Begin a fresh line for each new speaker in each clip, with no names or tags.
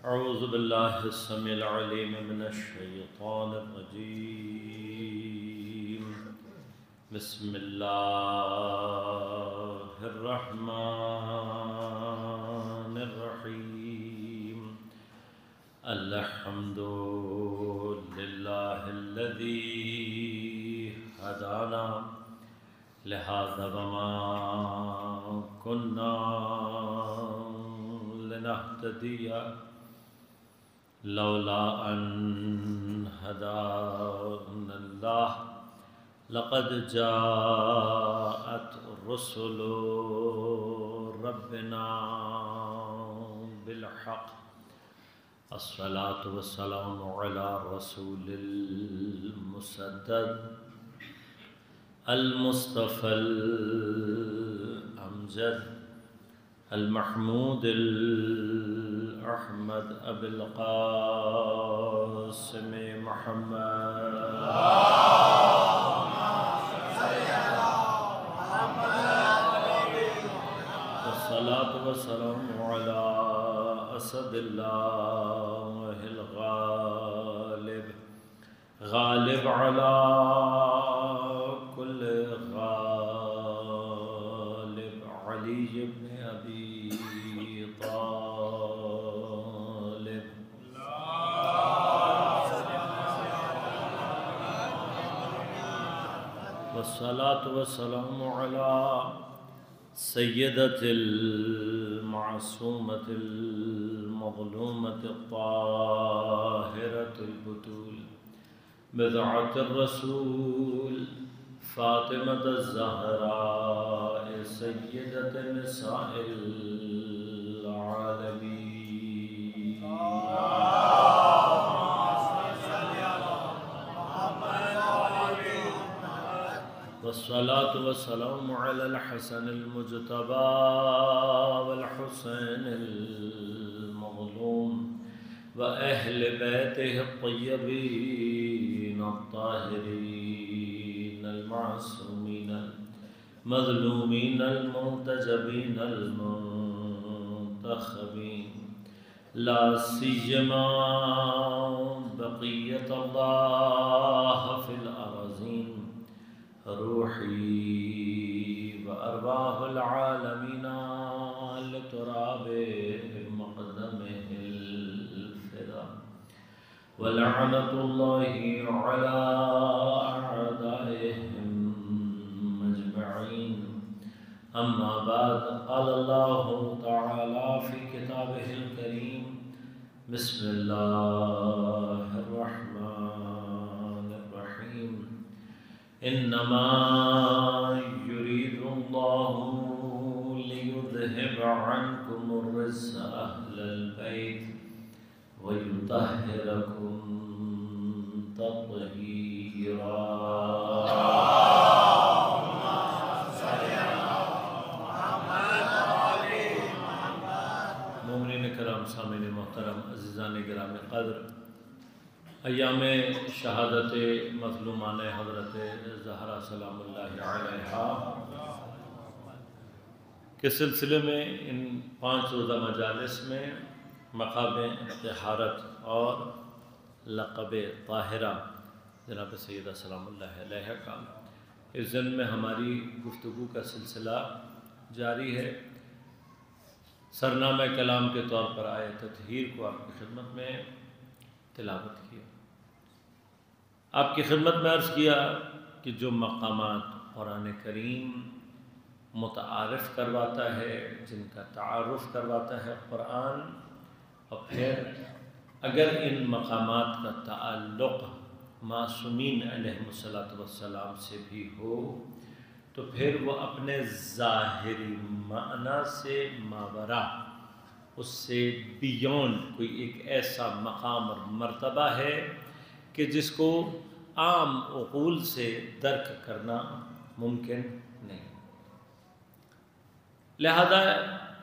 أعوذ بالله السميع العليم من الشيطان الرجيم. بسم الله الرحمن الرحيم. الحمد لله الذي هدانا لهذا وما كنا لنهتدي لولا أن هدانا الله لقد جاءت رسل ربنا بالحق. الصلاة والسلام على رسول المسدد المصطفى الأمجد المحمود الأحمد أبي القاسم محمد والصلاة والسلام على أسد الله الغالب غالب على كل غالب علي بن أبي طالب. والصلاة والسلام على سيدة المعصومة المظلومة الطاهرة البتول بضعة الرسول فاطمة الزهراء سيدة نساء العالمين. والصلاة والسلام على الحسن المجتبى والحسين المظلوم وأهل بيته الطيبين الطاهرين المعصومين المظلومين المنتجبين المنتخبين لا سيما بقية الله في الأراضين روحي وأرواح العالمين لتراب مقدمه الفداء. ولعنة الله على أعدائهم أجمعين. أما بعد، قال الله تعالى في كتابه الكريم: بسم الله الرحمن الرحيم. إنما يريد الله ليذهب عنكم الرجس أهل البيت ويطهركم تطهيرا. مومنین کرام، سامعین محترم، عزیزان گرامی قدر، ایام شہادت مظلومان حضرت زہرا سلام اللہ علیہا کے سلسلے میں ان 5 روزہ مجالس میں مقام طہارت اور لقب طاہرہ جناب سیدہ سلام اللہ علیہا کا اس ضمن میں ہماری گفتگو کا سلسلہ جاری ہے۔ سرنامہ کلام کے طور پر آئے تطہیر کو آپ کی خدمت میں تلاوت کیا۔ آپ کی خدمت میں عرض کیا کہ جو مقامات قرآن کریم متعارف کرواتا ہے، جن کا تعارف کرواتا ہے قرآن، اور پھر اگر ان مقامات کا تعلق معصومین علیہم السلام سے بھی ہو تو پھر وہ اپنے ظاہری معنی سے ماورا، اس سے بیونڈ کوئی ایک ایسا مقام اور مرتبہ ہے کہ جس کو عام عقول سے درک کرنا ممکن نہیں۔ لہذا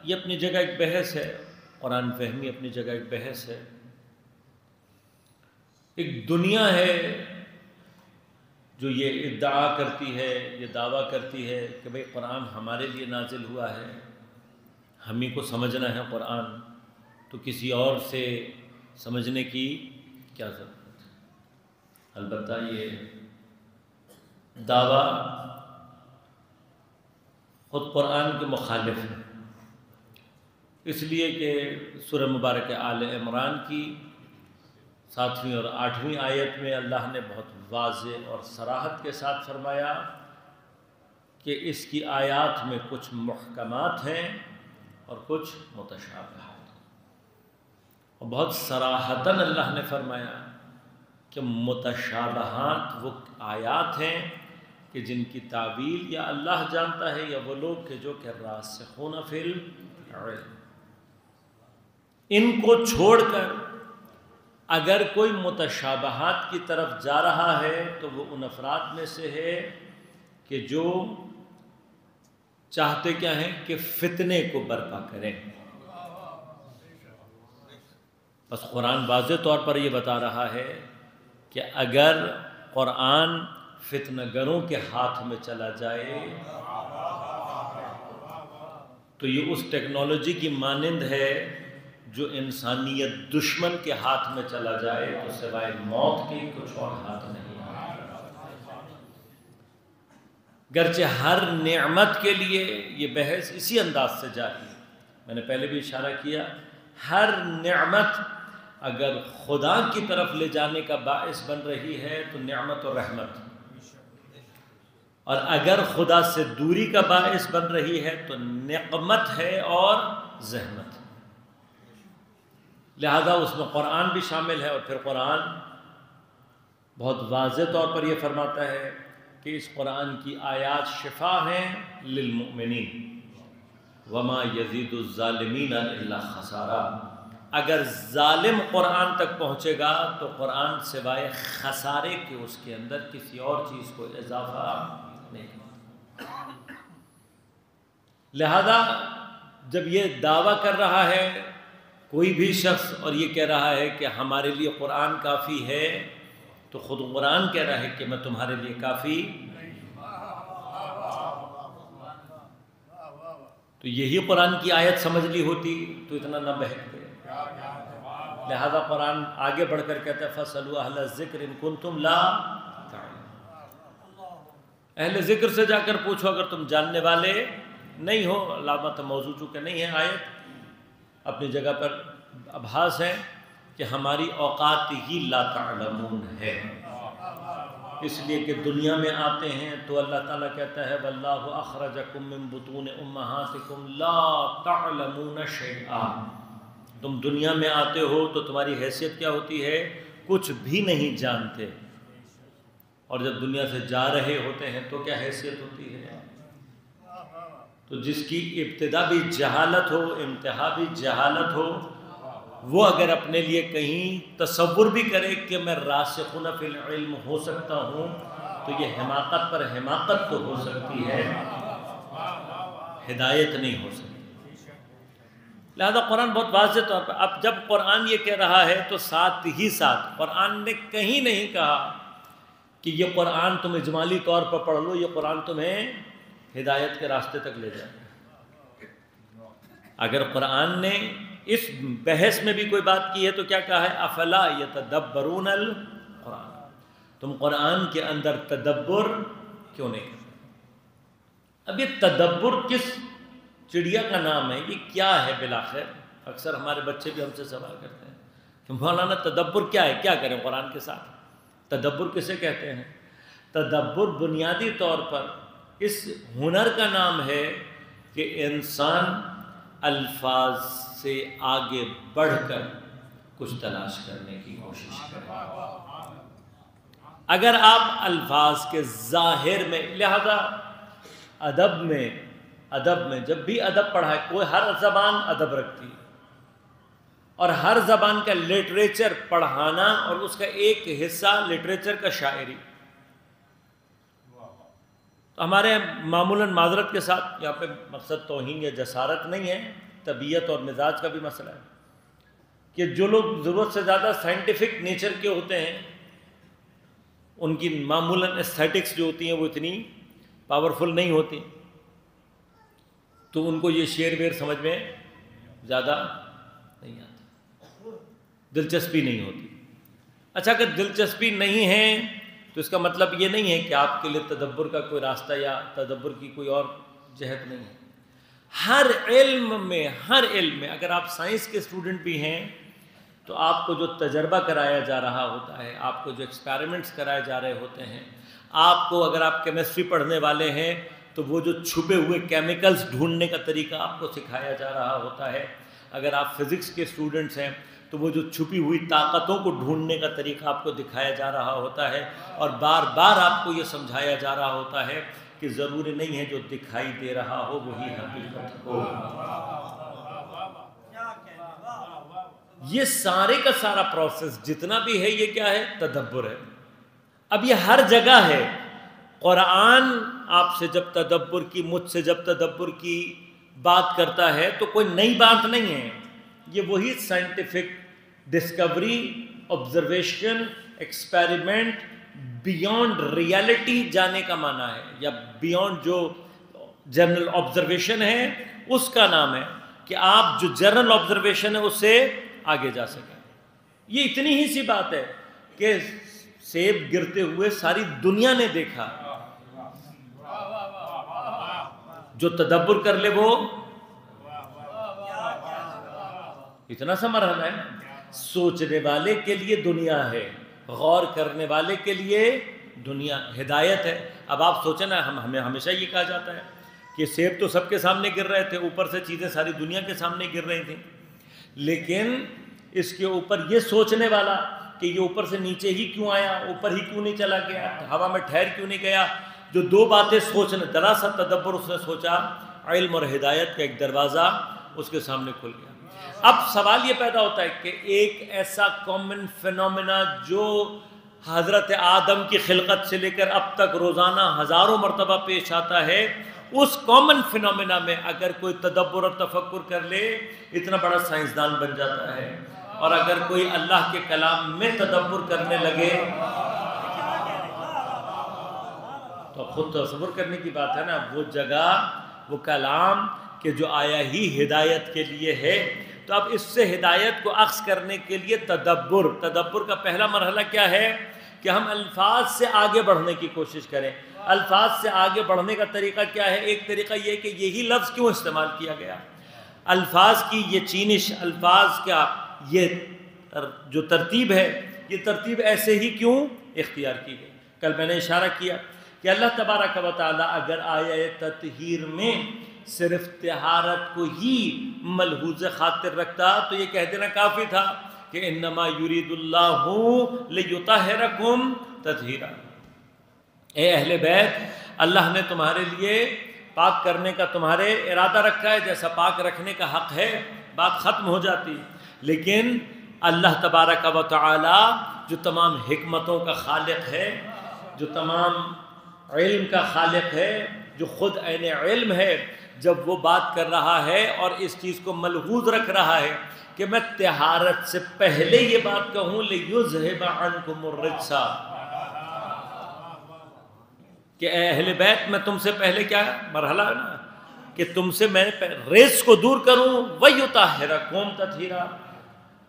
یہ اپنی جگہ ایک بحث ہے، قرآن فہمی اپنی جگہ ایک بحث ہے۔ ایک دنیا ہے جو یہ ادعا کرتی ہے، یہ دعویٰ کرتی ہے کہ بھئی قرآن ہمارے لیے نازل ہوا ہے، ہم ہی کو سمجھنا ہے قرآن، تو کسی اور سے سمجھنے کی کیا ضرورت ہے؟ البتہ یہ دعویٰ خود قرآن کے مخالف ہے، اس لیے کہ سورہ مبارک آل عمران کی 7ویں اور 8ویں آیت میں اللہ نے بہت واضح اور صراحت کے ساتھ فرمایا کہ اس کی آیات میں کچھ محکمات ہیں اور کچھ متشابہات، اور بہت صراحتاً اللہ نے فرمایا کہ متشابہات وہ آیات ہیں کہ جن کی تعویل یا اللہ جانتا ہے یا وہ لوگ کہ جو کہ راسخون فی العلم، ان کو چھوڑ کر اگر کوئی متشابہات کی طرف جا رہا ہے تو وہ ان افراد میں سے ہے کہ جو چاہتے کیا ہیں کہ فتنے کو برپا کریں۔ بس قرآن واضح طور پر یہ بتا رہا ہے کہ اگر قرآن فتنہ گروں کے ہاتھ میں چلا جائے تو یہ اس ٹیکنالوجی کی مانند ہے جو انسانیت دشمن کے ہاتھ میں چلا جائے تو سوائے موت کے کچھ اور ہاتھ نہیں۔ گرچہ ہر نعمت کے لیے یہ بحث اسی انداز سے جاری ہے، میں نے پہلے بھی اشارہ کیا، ہر نعمت اگر خدا کی طرف لے جانے کا باعث بن رہی ہے تو نعمت و رحمت، اور اگر خدا سے دوری کا باعث بن رہی ہے تو نقمت ہے اور زحمت، لہذا اس میں قرآن بھی شامل ہے۔ اور پھر قرآن بہت واضح طور پر یہ فرماتا ہے کہ اس قرآن کی آیات شفا ہیں للمؤمنین وما یزید الظالمین الا خسارا، اگر ظالم قرآن تک پہنچے گا تو قرآن سوائے خسارے کے اس کے اندر کسی اور چیز کو اضافہ نہیں کرتا۔ لہذا جب یہ دعویٰ کر رہا ہے کوئی بھی شخص اور یہ کہہ رہا ہے کہ ہمارے لیے قرآن کافی ہے، تو خود قرآن کہہ رہا ہے کہ میں تمہارے لیے کافی، تو یہی قرآن کی آیت سمجھ لی ہوتی تو اتنا نہ بہکتے۔ لہذا قرآن آگے بڑھ کر کہتا ہے فَاسْأَلُوا أَهْلَ الذِّكْرِ إِن كُنتُمْ لَا تَعْلَمُونَ، اہل ذکر سے جا کر پوچھو اگر تم جاننے والے نہیں ہو۔ علامت موضوع چونکہ نہیں ہے، آیت اپنی جگہ پر ابحاث ہے کہ ہماری اوقات ہی لا تعلمون ہے، اس لیے کہ دنیا میں آتے ہیں تو اللہ تعالیٰ کہتا ہے واللہ اخرجکم من بطون امہاتکم لا تعلمون شیئا، تم دنیا میں آتے ہو تو تمہاری حیثیت کیا ہوتی ہے؟ کچھ بھی نہیں جانتے، اور جب دنیا سے جا رہے ہوتے ہیں تو کیا حیثیت ہوتی ہے؟ تو جس کی ابتدا بھی جہالت ہو انتہا بھی جہالت ہو، وہ اگر اپنے لیے کہیں تصور بھی کرے کہ میں راسخون فی العلم ہو سکتا ہوں تو یہ حماقت پر حماقت تو ہو سکتی ہے، ہدایت نہیں ہو سکتی۔ لہذا قرآن بہت واضح طور پر، اب جب قرآن یہ کہہ رہا ہے تو ساتھ ہی ساتھ قرآن نے کہیں نہیں کہا کہ یہ قرآن تم اجمالی طور پر پڑھ لو، یہ قرآن تمہیں ہدایت کے راستے تک لے جائے۔ اگر قرآن نے اس بحث میں بھی کوئی بات کی ہے تو کیا کہا ہے؟ افلا یتدبرون القرآن، تم قرآن کے اندر تدبر کیوں نہیں کرتے؟ اب یہ تدبر کس چڑیا کا نام ہے؟ یہ کیا ہے بالآخر؟ اکثر ہمارے بچے بھی ہم سے سوال کرتے ہیں کہ مولانا تدبر کیا ہے، کیا کریں قرآن کے ساتھ؟ تدبر کسے کہتے ہیں؟ تدبر بنیادی طور پر اس ہنر کا نام ہے کہ انسان الفاظ سے آگے بڑھ کر کچھ تلاش کرنے کی کوشش کرے۔ اگر آپ الفاظ کے ظاہر میں، لہذا ادب میں جب بھی ادب پڑھا ہے، کوئی ہر زبان ادب رکھتی ہے، اور ہر زبان کا لٹریچر پڑھانا اور اس کا ایک حصہ لٹریچر کا شاعری۔ تو ہمارے معمولاً معذرت کے ساتھ یہاں پہ مقصد توہین یا جسارت نہیں ہے، طبیعت اور مزاج کا بھی مسئلہ ہے کہ جو لوگ ضرورت سے زیادہ سائنٹیفک نیچر کے ہوتے ہیں ان کی معمولاً ایستھیٹکس جو ہوتی ہیں وہ اتنی پاورفل نہیں ہوتی، تو ان کو یہ شعر ویر سمجھ میں زیادہ نہیں آتا۔ دلچسپی نہیں ہوتی. اچھا، اگر دلچسپی نہیں ہے تو اس کا مطلب یہ نہیں ہے کہ آپ کے لیے تدبر کا کوئی راستہ یا تدبر کی کوئی اور جہت نہیں ہے. ہر علم میں اگر آپ سائنس کے اسٹوڈنٹ بھی ہیں تو آپ کو جو تجربہ کرایا جا رہا ہوتا ہے، آپ کو جو ایکسپیریمنٹس کرائے جا رہے ہوتے ہیں، آپ کو اگر آپ کیمسٹری پڑھنے والے ہیں تو وہ جو چھپے ہوئے کیمیکلز ڈھونڈنے کا طریقہ آپ کو سکھایا جا رہا ہوتا ہے. اگر آپ فزکس کے اسٹوڈنٹس ہیں تو وہ جو چھپی ہوئی طاقتوں کو ڈھونڈنے کا طریقہ آپ کو دکھایا جا رہا ہوتا ہے، اور بار بار آپ کو یہ سمجھایا جا رہا ہوتا ہے کہ ضروری نہیں ہے جو دکھائی دے رہا ہو وہی حقیقت ہو. یہ سارے کا سارا پروسیس جتنا بھی ہے یہ کیا ہے؟ تدبر ہے. اب یہ ہر جگہ ہے. قرآن آپ سے جب تدبر کی، مجھ سے جب تدبر کی بات کرتا ہے تو کوئی نئی بات نہیں ہے. یہ وہی scientific Discovery, observation, experiment, beyond reality جانے کا معنی ہے، یا بیونڈ جو جنرل آبزرویشن ہے اس کا نام ہے کہ آپ جو جنرل آبزرویشن ہے اس سے آگے جا سکیں. یہ اتنی ہی سی بات ہے کہ سیب گرتے ہوئے ساری دنیا نے دیکھا. جو تدبر کر لے وہ اتنا سا مرحلہ ہے. سوچنے والے کے لیے دنیا ہے، غور کرنے والے کے لیے دنیا ہدایت ہے. اب آپ سوچیں نا، ہمیں ہمیشہ یہ کہا جاتا ہے کہ سیب تو سب کے سامنے گر رہے تھے، اوپر سے چیزیں ساری دنیا کے سامنے گر رہی تھیں، لیکن اس کے اوپر یہ سوچنے والا کہ یہ اوپر سے نیچے ہی کیوں آیا، اوپر ہی کیوں نہیں چلا گیا، ہوا میں ٹھہر کیوں نہیں گیا، جو دو باتیں سوچنے، ذرا سا تدبر اس نے سوچا، علم اور ہدایت کا ایک دروازہ اس کے سامنے کھل گیا. اب سوال یہ پیدا ہوتا ہے کہ ایک ایسا کامن فینومینا جو حضرت آدم کی خلقت سے لے کر اب تک روزانہ ہزاروں مرتبہ پیش آتا ہے، اس کامن فینومینا میں اگر کوئی تدبر اور تفکر کر لے اتنا بڑا سائنسدان بن جاتا ہے. اور اگر کوئی اللہ کے کلام میں تدبر کرنے لگے تو خود تصور کرنے کی بات ہے نا، وہ جگہ، وہ کلام کہ جو آیا ہی ہدایت کے لیے ہے. تو اب اس سے ہدایت کو اخذ کرنے کے لیے تدبر کا پہلا مرحلہ کیا ہے کہ ہم الفاظ سے آگے بڑھنے کی کوشش کریں. الفاظ سے آگے بڑھنے کا طریقہ کیا ہے؟ ایک طریقہ یہ کہ یہی لفظ کیوں استعمال کیا گیا، الفاظ کی یہ چینش، الفاظ کا یہ جو ترتیب ہے، یہ ترتیب ایسے ہی کیوں اختیار کی گئی. کل میں نے اشارہ کیا کہ اللہ تبارک و تعالی اگر آیہ تطہیر میں صرف طہارت کو ہی ملحوظ خاطر رکھتا تو یہ کہہ دینا کافی تھا کہ انما یرید اللہ لیطہرکم تطہیرا. اے اہل بیت، اللہ نے تمہارے لیے پاک کرنے کا تمہارے ارادہ رکھا ہے، جیسا پاک رکھنے کا حق ہے بات ختم ہو جاتی. لیکن اللہ تبارک و تعالی جو تمام حکمتوں کا خالق ہے، جو تمام علم کا خالق ہے، جو خود عین علم ہے، جب وہ بات کر رہا ہے اور اس چیز کو ملحوظ رکھ رہا ہے کہ میں طہارت سے پہلے یہ بات کہوں لِیُذْهِبَ عَنْکُمُ الرِّجْسَ، کہ اے اہل بیت میں تم سے پہلے کیا مرحلہ ہے نا کہ تم سے میں رجس کو دور کروں، وَيُطَهِّرَكُمْ تَطْهِيرًا،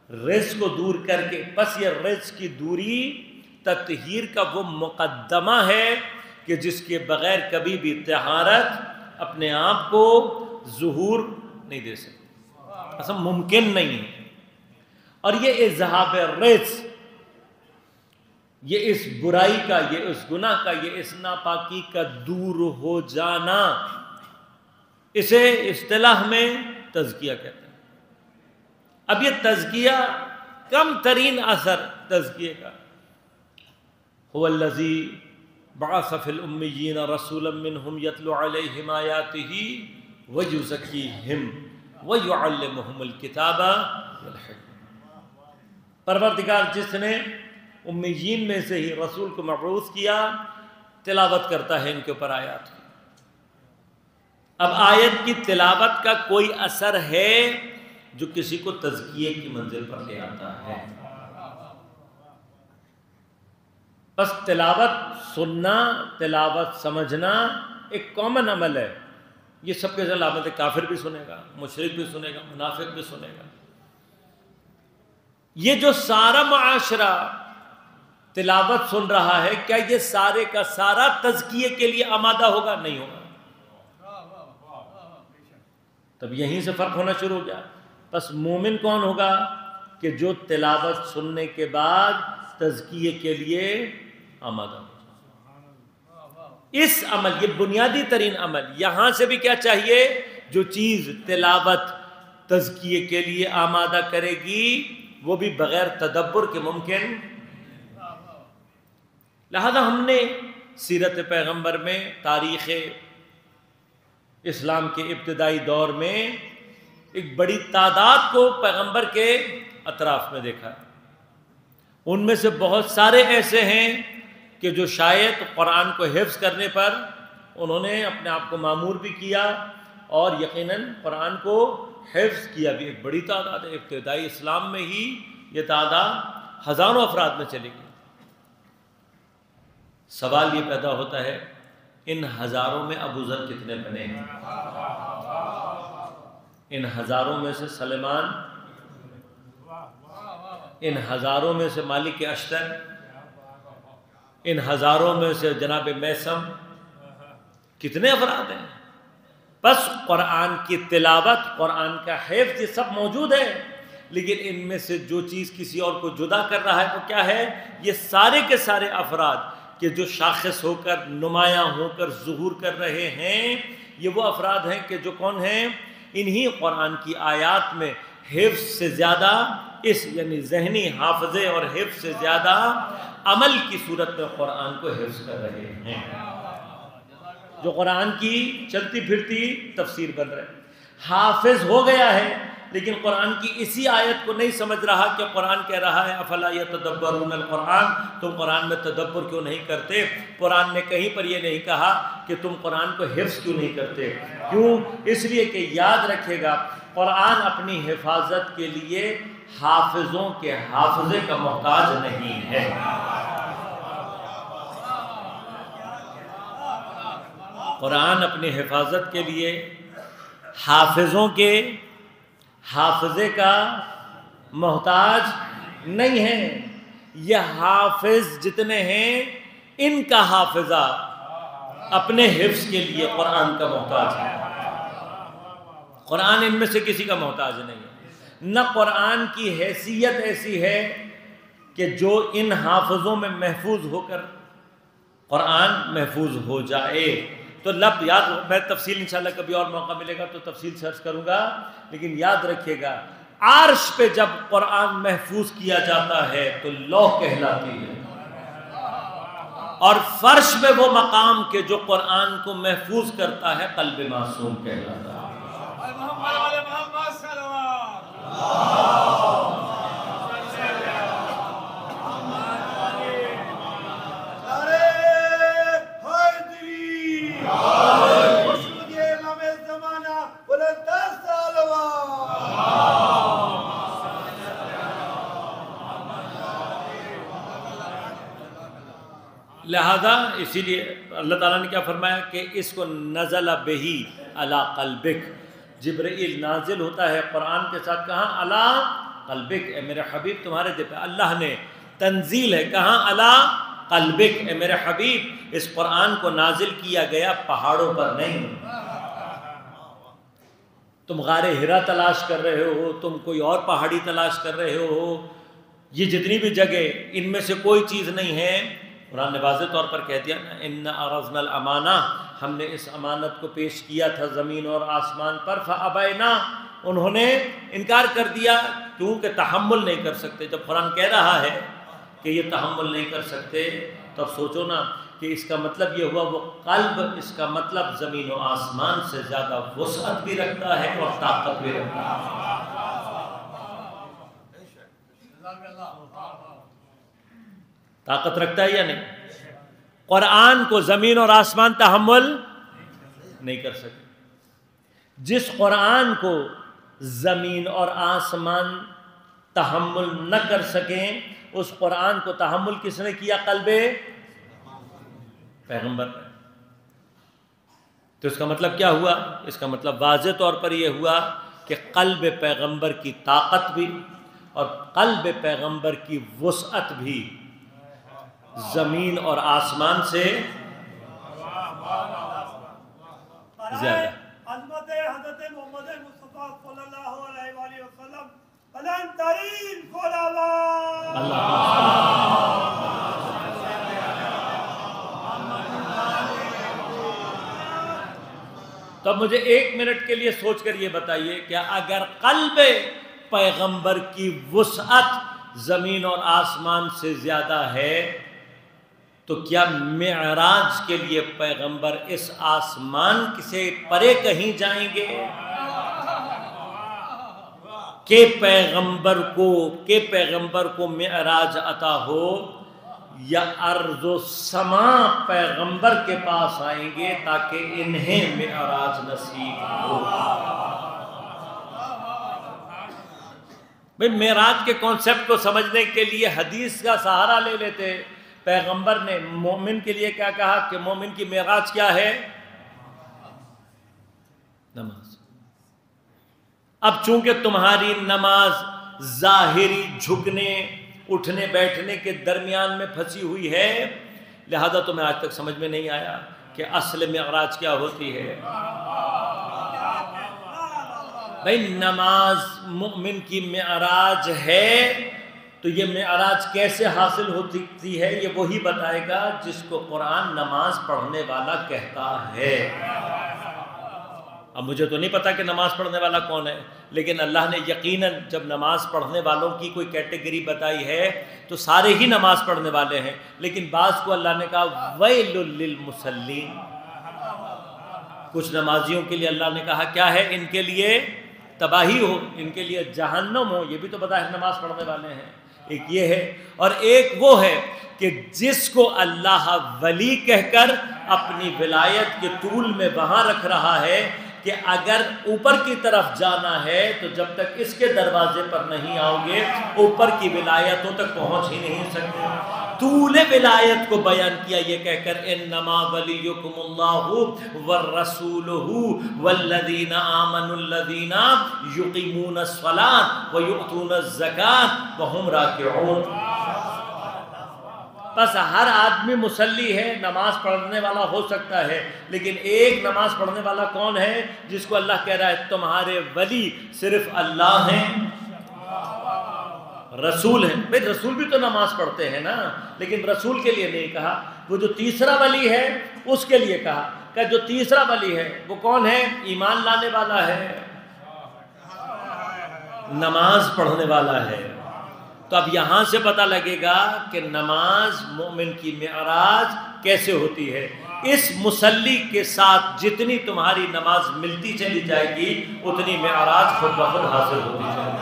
رجس کو دور کر کے. بس یہ رجس کی دوری تطہیر کا وہ مقدمہ ہے کہ جس کے بغیر کبھی بھی طہارت اپنے آپ کو ظہور نہیں دے سکتی، اصلا ممکن نہیں ہے. اور یہ اذہاب رجس، یہ اس برائی کا، یہ اس گناہ کا، یہ اس ناپاکی کا دور ہو جانا، اسے اصطلاح میں تزکیہ کہتے ہیں. اب یہ تزکیہ کم ترین اثر تزکیے کا، هو الذی بعث فی الامیین رسولا منہم یتلو علیہم آیاتہ ویزکیہم ویعلمہم الکتاب والحکمہ. پروردگار جس نے امیین میں سے ہی رسول کو مبعوث کیا، تلاوت کرتا ہے ان کے اوپر آیات کی. اب آیت کی تلاوت کا کوئی اثر ہے جو کسی کو تزکیے کی منزل پر لے آتا ہے. بس تلاوت سننا، تلاوت سمجھنا ایک کامن عمل ہے. یہ سب کے علامت کافر بھی سنے گا، مشرک بھی سنے گا، منافق بھی سنے گا. یہ جو سارا معاشرہ تلاوت سن رہا ہے، کیا یہ سارے کا سارا تزکیے کے لیے آمادہ ہوگا؟ نہیں ہوگا۔ تب یہیں سے فرق ہونا شروع ہو گیا۔ پس مومن کون ہوگا؟ کہ جو تلاوت سننے کے بعد تزکیے کے لیے آمادہ ہو۔ اس عمل، یہ بنیادی ترین عمل، یہاں سے بھی کیا چاہیے؟ جو چیز تلاوت تزکیے کے لیے آمادہ کرے گی وہ بھی بغیر تدبر کے ممکن۔ لہذا ہم نے سیرت پیغمبر میں، تاریخ اسلام کے ابتدائی دور میں ایک بڑی تعداد کو پیغمبر کے اطراف میں دیکھا۔ ان میں سے بہت سارے ایسے ہیں کہ جو شاید قرآن کو حفظ کرنے پر انہوں نے اپنے آپ کو معمور بھی کیا اور یقیناً قرآن کو حفظ کیا بھی۔ ایک بڑی تعداد ہے، ابتدائی اسلام میں ہی یہ تعداد ہزاروں افراد میں چلی گئی۔ سوال یہ پیدا ہوتا ہے، ان ہزاروں میں ابو ذر کتنے بنے ہیں؟ ان ہزاروں میں سے سلیمان، ان ہزاروں میں سے مالک اشتر، ان ہزاروں میں سے جناب میسم، کتنے افراد ہیں؟ بس قرآن کی تلاوت، قرآن کا حفظ، یہ سب موجود ہے، لیکن ان میں سے جو چیز کسی اور کو جدا کر رہا ہے وہ کیا ہے؟ یہ سارے کے سارے افراد کہ جو شاخص ہو کر، نمایاں ہو کر ظہور کر رہے ہیں، یہ وہ افراد ہیں کہ جو کون ہیں؟ انہی قرآن کی آیات میں حفظ سے زیادہ، اس یعنی ذہنی حافظے اور حفظ سے زیادہ عمل کی صورت میں قرآن کو حفظ کر رہے ہیں، جو قرآن کی چلتی پھرتی تفسیر بن رہے ہیں۔ حافظ ہو گیا ہے لیکن قرآن کی اسی آیت کو نہیں سمجھ رہا کہ قرآن کہہ رہا ہے افلا یتدبرون القرآن، تم قرآن میں تدبر کیوں نہیں کرتے؟ قرآن نے کہیں پر یہ نہیں کہا کہ تم قرآن کو حفظ کیوں نہیں کرتے۔ کیوں؟ اس لیے کہ یاد رکھے گا قرآن اپنی حفاظت کے لیے حافظوں کے حافظے کا محتاج نہیں ہے۔ قرآن اپنی حفاظت کے لیے حافظوں کے حافظے کا محتاج نہیں ہے۔ یہ حافظ جتنے ہیں ان کا حافظہ اپنے حفظ کے لیے قرآن کا محتاج ہے۔ قرآن ان میں سے کسی کا محتاج نہیں ہے۔ نہ قرآن کی حیثیت ایسی ہے کہ جو ان حافظوں میں محفوظ ہو کر قرآن محفوظ ہو جائے۔ تو یاد، میں تفصیل انشاءاللہ کبھی اور موقع ملے گا تو تفصیل سرچ کروں گا، لیکن یاد رکھیے گا عرش پہ جب قرآن محفوظ کیا جاتا ہے تو لوح کہلاتی ہے، اور فرش پہ وہ مقام کہ جو قرآن کو محفوظ کرتا ہے قلب معصوم کہلاتا ہے۔ لہذا اسی لیے اللہ تعالیٰ نے کیا فرمایا کہ اس کو نزل بہی علی قلبک، جبرائیل نازل ہوتا ہے قرآن کے ساتھ، کہاں؟ علی قلبک، اے میرے حبیب تمہارے دل پہ۔ اللہ نے تنزیل ہے کہاں؟ علی قلبک، اے میرے حبیب اس قرآن کو نازل کیا گیا پہاڑوں پر نہیں۔ تم غار ہرا تلاش کر رہے ہو، تم کوئی اور پہاڑی تلاش کر رہے ہو، یہ جتنی بھی جگہ ان میں سے کوئی چیز نہیں ہے۔ قرآن نے واضح طور پر کہہ دیا نا، اِنَّا عَرَضْنَا الْأَمَانَةَ، ہم نے اس امانت کو پیش کیا تھا زمین اور آسمان پر، فَأَبَيْنَا، انہوں نے انکار کر دیا، کیونکہ تحمل نہیں کر سکتے۔ جب قرآن کہہ رہا ہے کہ یہ تحمل نہیں کر سکتے تو اب سوچو نا کہ اس کا مطلب یہ ہوا وہ قلب، اس کا مطلب زمین و آسمان سے زیادہ وسعت بھی رکھتا ہے اور طاقت بھی رکھتا ہے۔ طاقت رکھتا ہے یا نہیں؟ قرآن کو زمین اور آسمان تحمل نہیں کر سکتے۔ جس قرآن کو زمین اور آسمان تحمل نہ کر سکیں، اس قرآن کو تحمل کس نے کیا؟ قلب پیغمبر نے۔ تو اس کا مطلب کیا ہوا؟ اس کا مطلب واضح طور پر یہ ہوا کہ قلب پیغمبر کی طاقت بھی اور قلب پیغمبر کی وسعت بھی زمین اور آسمان سے زیادہ.
عظمت حضرت محمد مصطفیٰ صلی اللہ علیہ وآلہ وسلم بلند ترین
تو مجھے 1 منٹ کے لیے سوچ کر یہ بتائیے کہ اگر قلب پیغمبر کی وسعت زمین اور آسمان سے زیادہ ہے تو کیا معراج کے لیے پیغمبر اس آسمان سے پرے کہیں جائیں گے کہ پیغمبر کو معراج عطا ہو، یا ارض و سما پیغمبر کے پاس آئیں گے تاکہ انہیں معراج نصیب ہو؟ بھئی معراج کے کانسیپٹ کو سمجھنے کے لیے حدیث کا سہارا لے لیتے. پیغمبر نے مومن کے لیے کیا کہا کہ مومن کی معراج کیا ہے؟ نماز. اب چونکہ تمہاری نماز ظاہری جھکنے اٹھنے بیٹھنے کے درمیان میں پھنسی ہوئی ہے، لہذا تمہیں آج تک سمجھ میں نہیں آیا کہ اصل معراج کیا ہوتی ہے. بھئی نماز مومن کی معراج ہے تو یہ معراج کیسے حاصل ہوتی ہے یہ وہی بتائے گا جس کو قرآن نماز پڑھنے والا کہتا ہے. اب مجھے تو نہیں پتا کہ نماز پڑھنے والا کون ہے، لیکن اللہ نے یقیناً جب نماز پڑھنے والوں کی کوئی کیٹیگری بتائی ہے تو سارے ہی نماز پڑھنے والے ہیں، لیکن بعض کو اللہ نے کہا ویل للمصلین. کچھ نمازیوں کے لیے اللہ نے کہا کیا ہے؟ ان کے لیے تباہی ہو، ان کے لیے جہنم ہو. یہ بھی تو پتا ہے نماز پڑھنے والے ہیں. ایک یہ ہے، اور ایک وہ ہے کہ جس کو اللہ ولی کہہ کر اپنی ولایت کے طول میں وہاں رکھ رہا ہے کہ اگر اوپر کی طرف جانا ہے تو جب تک اس کے دروازے پر نہیں آؤ گے اوپر کی ولایتوں تک پہنچ ہی نہیں سکتے. طول ولایت کو بیان کیا یہ کہہ کر انما ولیکم اللہ ورسولہ والذین آمنوا الذین یقیمون الصلاۃ ویؤتون الزکاۃ وہم راکعون. بس ہر آدمی مصلی ہے، نماز پڑھنے والا ہو سکتا ہے، لیکن ایک نماز پڑھنے والا کون ہے جس کو اللہ کہہ رہا ہے تمہارے ولی صرف اللہ ہیں، رسول ہیں. بھئی رسول بھی تو نماز پڑھتے ہیں نا، لیکن رسول کے لیے نہیں کہا. وہ جو تیسرا ولی ہے اس کے لیے کہا کہ جو تیسرا ولی ہے وہ کون ہے؟ ایمان لانے والا ہے، نماز پڑھنے والا ہے. تو اب یہاں سے پتہ لگے گا کہ نماز مومن کی معراج کیسے ہوتی ہے. اس مصلی کے ساتھ جتنی تمہاری نماز ملتی چلی جائے گی اتنی معراج خود بخود حاصل ہوتی جائے گی.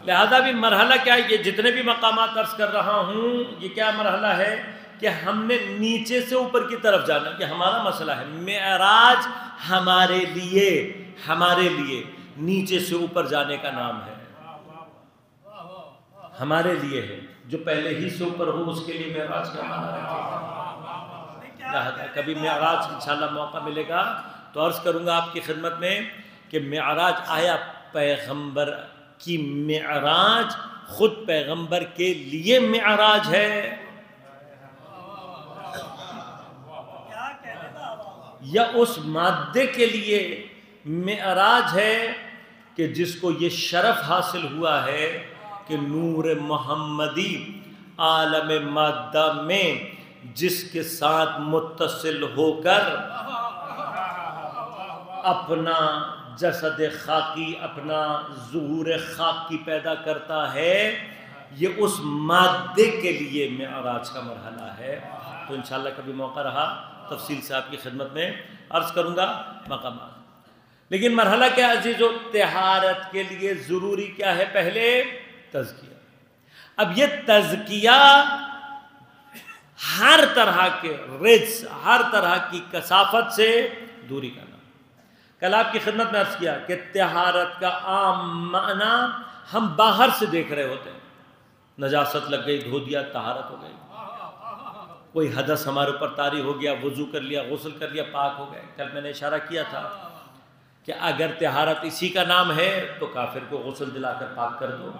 لہذا بھی مرحلہ کیا ہے؟ یہ جتنے بھی مقامات عرض کر رہا ہوں یہ کیا مرحلہ ہے کہ ہم نے نیچے سے اوپر کی طرف جانا. یہ ہمارا مسئلہ ہے. معراج ہمارے لیے نیچے سے اوپر جانے کا نام ہے، ہمارے لیے ہے. جو پہلے ہی سے اوپر ہو اس کے لیے معراج کا معنی رکھے گا. کبھی معراج انشاءاللہ موقع ملے گا تو عرض کروں گا آپ کی خدمت میں کہ معراج آیا پیغمبر کی معراج خود پیغمبر کے لیے معراج ہے یا اس مادے کے لیے معراج ہے کہ جس کو یہ شرف حاصل ہوا ہے کہ نور محمدی عالم مادہ میں جس کے ساتھ متصل ہو کر اپنا جسد خاکی، اپنا ظہور خاکی پیدا کرتا ہے، یہ اس مادے کے لیے معراج کا مرحلہ ہے. تو انشاءاللہ کبھی موقع رہا تفصیل سے آپ کی خدمت میں عرض کروں گا مقامات. لیکن مرحلہ کیا عزیزو؟ طہارت کے لیے ضروری کیا ہے؟ پہلے تزکیہ. اب یہ تزکیہ ہر طرح کے رجس، ہر طرح کی کثافت سے دوری کرنا. کل آپ کی خدمت میں عرض کیا کہ طہارت کا عام معنی ہم باہر سے دیکھ رہے ہوتے ہیں. نجاست لگ گئی، دھو دیا، طہارت ہو گئی. کوئی حدث ہمارے اوپر طاری ہو گیا، وضو کر لیا، غسل کر لیا، پاک ہو گئے. کل میں نے اشارہ کیا تھا کہ اگر طہارت اسی کا نام ہے تو کافر کو غسل دلا کر پاک کر دو،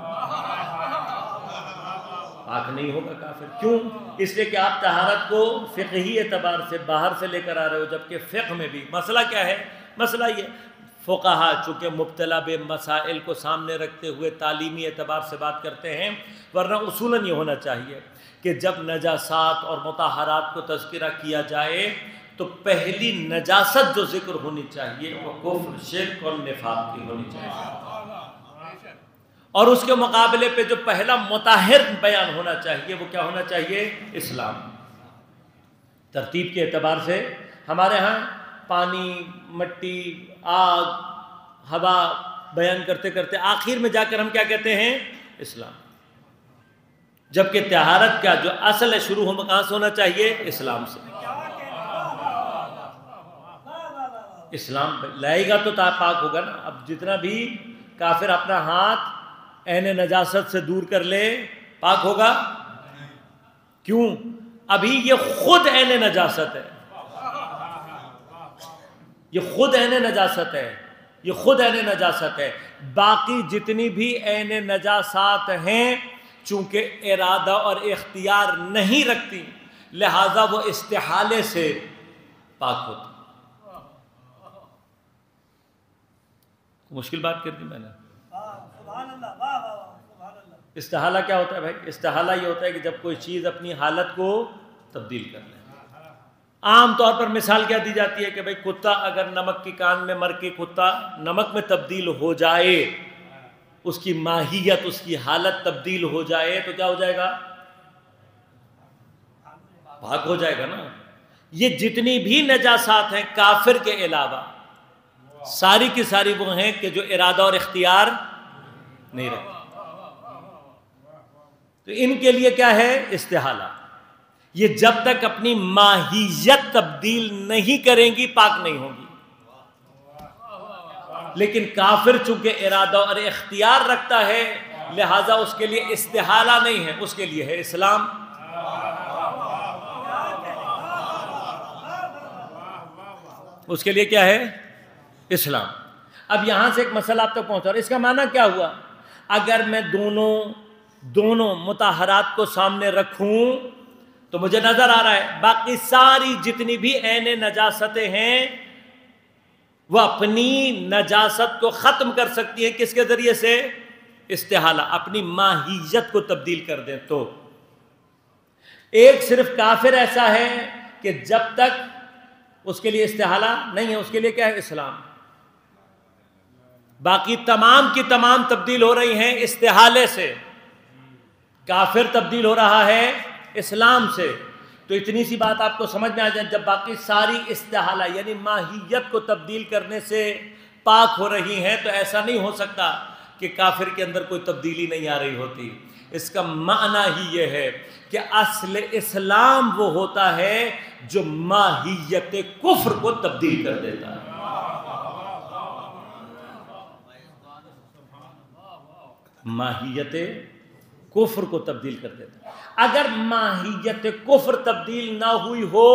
پاک نہیں ہوگا کافر۔ کیوں؟ اس لیے کہ آپ طہارت کو فقہی اعتبار سے باہر سے لے کر آ رہے ہو، جبکہ فقہ میں بھی مسئلہ کیا ہے؟ مسئلہ یہ فقہا چونکہ مبتلا بے مسائل کو سامنے رکھتے ہوئے تعلیمی اعتبار سے بات کرتے ہیں، ورنہ اصولاً یہ ہونا چاہیے کہ جب نجاسات اور مطہرات کو تذکرہ کیا جائے تو پہلی نجاست جو ذکر ہونی چاہیے وہ کفر، شرک اور نفاق کی ہونی چاہیے، اور اس کے مقابلے پہ جو پہلا مطہر بیان ہونا چاہیے وہ کیا ہونا چاہیے؟ اسلام۔ ترتیب کے اعتبار سے ہمارے ہاں پانی، مٹی، آگ، ہوا بیان کرتے کرتے آخر میں جا کر ہم کیا کہتے ہیں؟ اسلام۔ جبکہ طہارت کا جو اصل ہے شروع کہاں سے ہونا چاہیے؟ اسلام سے۔ اسلام لائے گا تو پاک ہوگا نا۔ اب جتنا بھی کافر اپنا ہاتھ عین نجاست سے دور کر لے پاک ہوگا؟ کیوں؟ ابھی یہ خود عین نجاست ہے، یہ خود عین نجاست ہے، یہ خود عین نجاست ہے۔ باقی جتنی بھی عین نجاسات ہیں چونکہ ارادہ اور اختیار نہیں رکھتی لہذا وہ استحالے سے پاک ہوتی۔ مشکل بات کر دی میں نے۔ استحالہ کیا ہوتا ہے بھائی؟ استحالہ یہ ہوتا ہے کہ جب کوئی چیز اپنی حالت کو تبدیل کر لے۔ عام طور پر مثال کیا دی جاتی ہے کہ بھائی کتا اگر نمک کی کان میں مر کے کتا نمک میں تبدیل ہو جائے، اس کی ماہیت، اس کی حالت تبدیل ہو جائے تو کیا ہو جائے گا؟ پاک ہو جائے گا نا۔ یہ جتنی بھی نجاسات ہیں کافر کے علاوہ ساری کی ساری وہ ہیں کہ جو ارادہ اور اختیار نہیں رکھتے، تو ان کے لیے کیا ہے؟ استحالہ۔ یہ جب تک اپنی ماہیت تبدیل نہیں کریں گی پاک نہیں ہوگی۔ لیکن کافر چونکہ ارادہ اور اختیار رکھتا ہے لہذا اس کے لیے استحالہ نہیں ہے، اس کے لیے ہے اسلام۔ اس کے لیے کیا ہے؟ اسلام۔ اب یہاں سے ایک مسئلہ آپ تک پہنچا رہا ہے، اس کا معنی کیا ہوا؟ اگر میں دونوں مطہرات کو سامنے رکھوں تو مجھے نظر آ رہا ہے باقی ساری جتنی بھی عین نجاستیں ہیں وہ اپنی نجاست کو ختم کر سکتی ہیں، کس کے ذریعے سے؟ استحالہ، اپنی ماہیت کو تبدیل کر دیں تو۔ ایک صرف کافر ایسا ہے کہ جب تک اس کے لیے استحالہ نہیں ہے اس کے لیے کیا ہے؟ اسلام۔ باقی تمام کی تمام تبدیل ہو رہی ہیں استحالے سے۔ کافر تبدیل ہو رہا ہے اسلام سے۔ تو اتنی سی بات آپ کو سمجھ میں آ جائے، جب باقی ساری استحالہ یعنی ماہیت کو تبدیل کرنے سے پاک ہو رہی ہیں تو ایسا نہیں ہو سکتا کہ کافر کے اندر کوئی تبدیلی نہیں آ رہی ہوتی۔ اس کا معنی ہی یہ ہے کہ اصل اسلام وہ ہوتا ہے جو ماہیت کفر کو تبدیل کر دیتا ہے۔ ماہیت کفر کو تبدیل کر دیتا ہے۔ اگر ماہیت کفر تبدیل نہ ہوئی ہو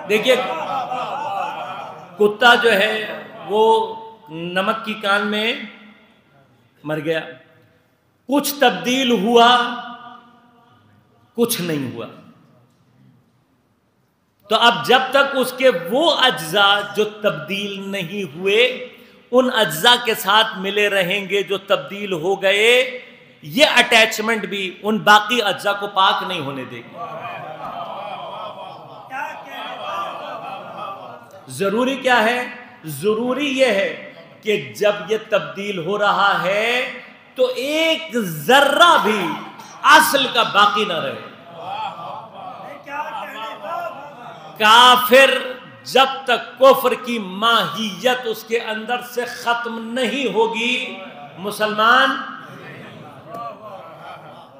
دیکھیے کتا جو ہے وہ نمک کی کان میں مر گیا، کچھ تبدیل ہوا کچھ نہیں ہوا، تو اب جب تک اس کے وہ اجزاء جو تبدیل نہیں ہوئے ان اجزاء کے ساتھ ملے رہیں گے جو تبدیل ہو گئے، یہ اٹیچمنٹ بھی ان باقی اجزاء کو پاک نہیں ہونے دے گی۔ ضروری کیا ہے؟ ضروری یہ ہے کہ جب یہ تبدیل ہو رہا ہے تو ایک ذرہ بھی اصل کا باقی نہ رہے۔ کافر جب تک کفر کی ماہیت اس کے اندر سے ختم نہیں ہوگی مسلمان۔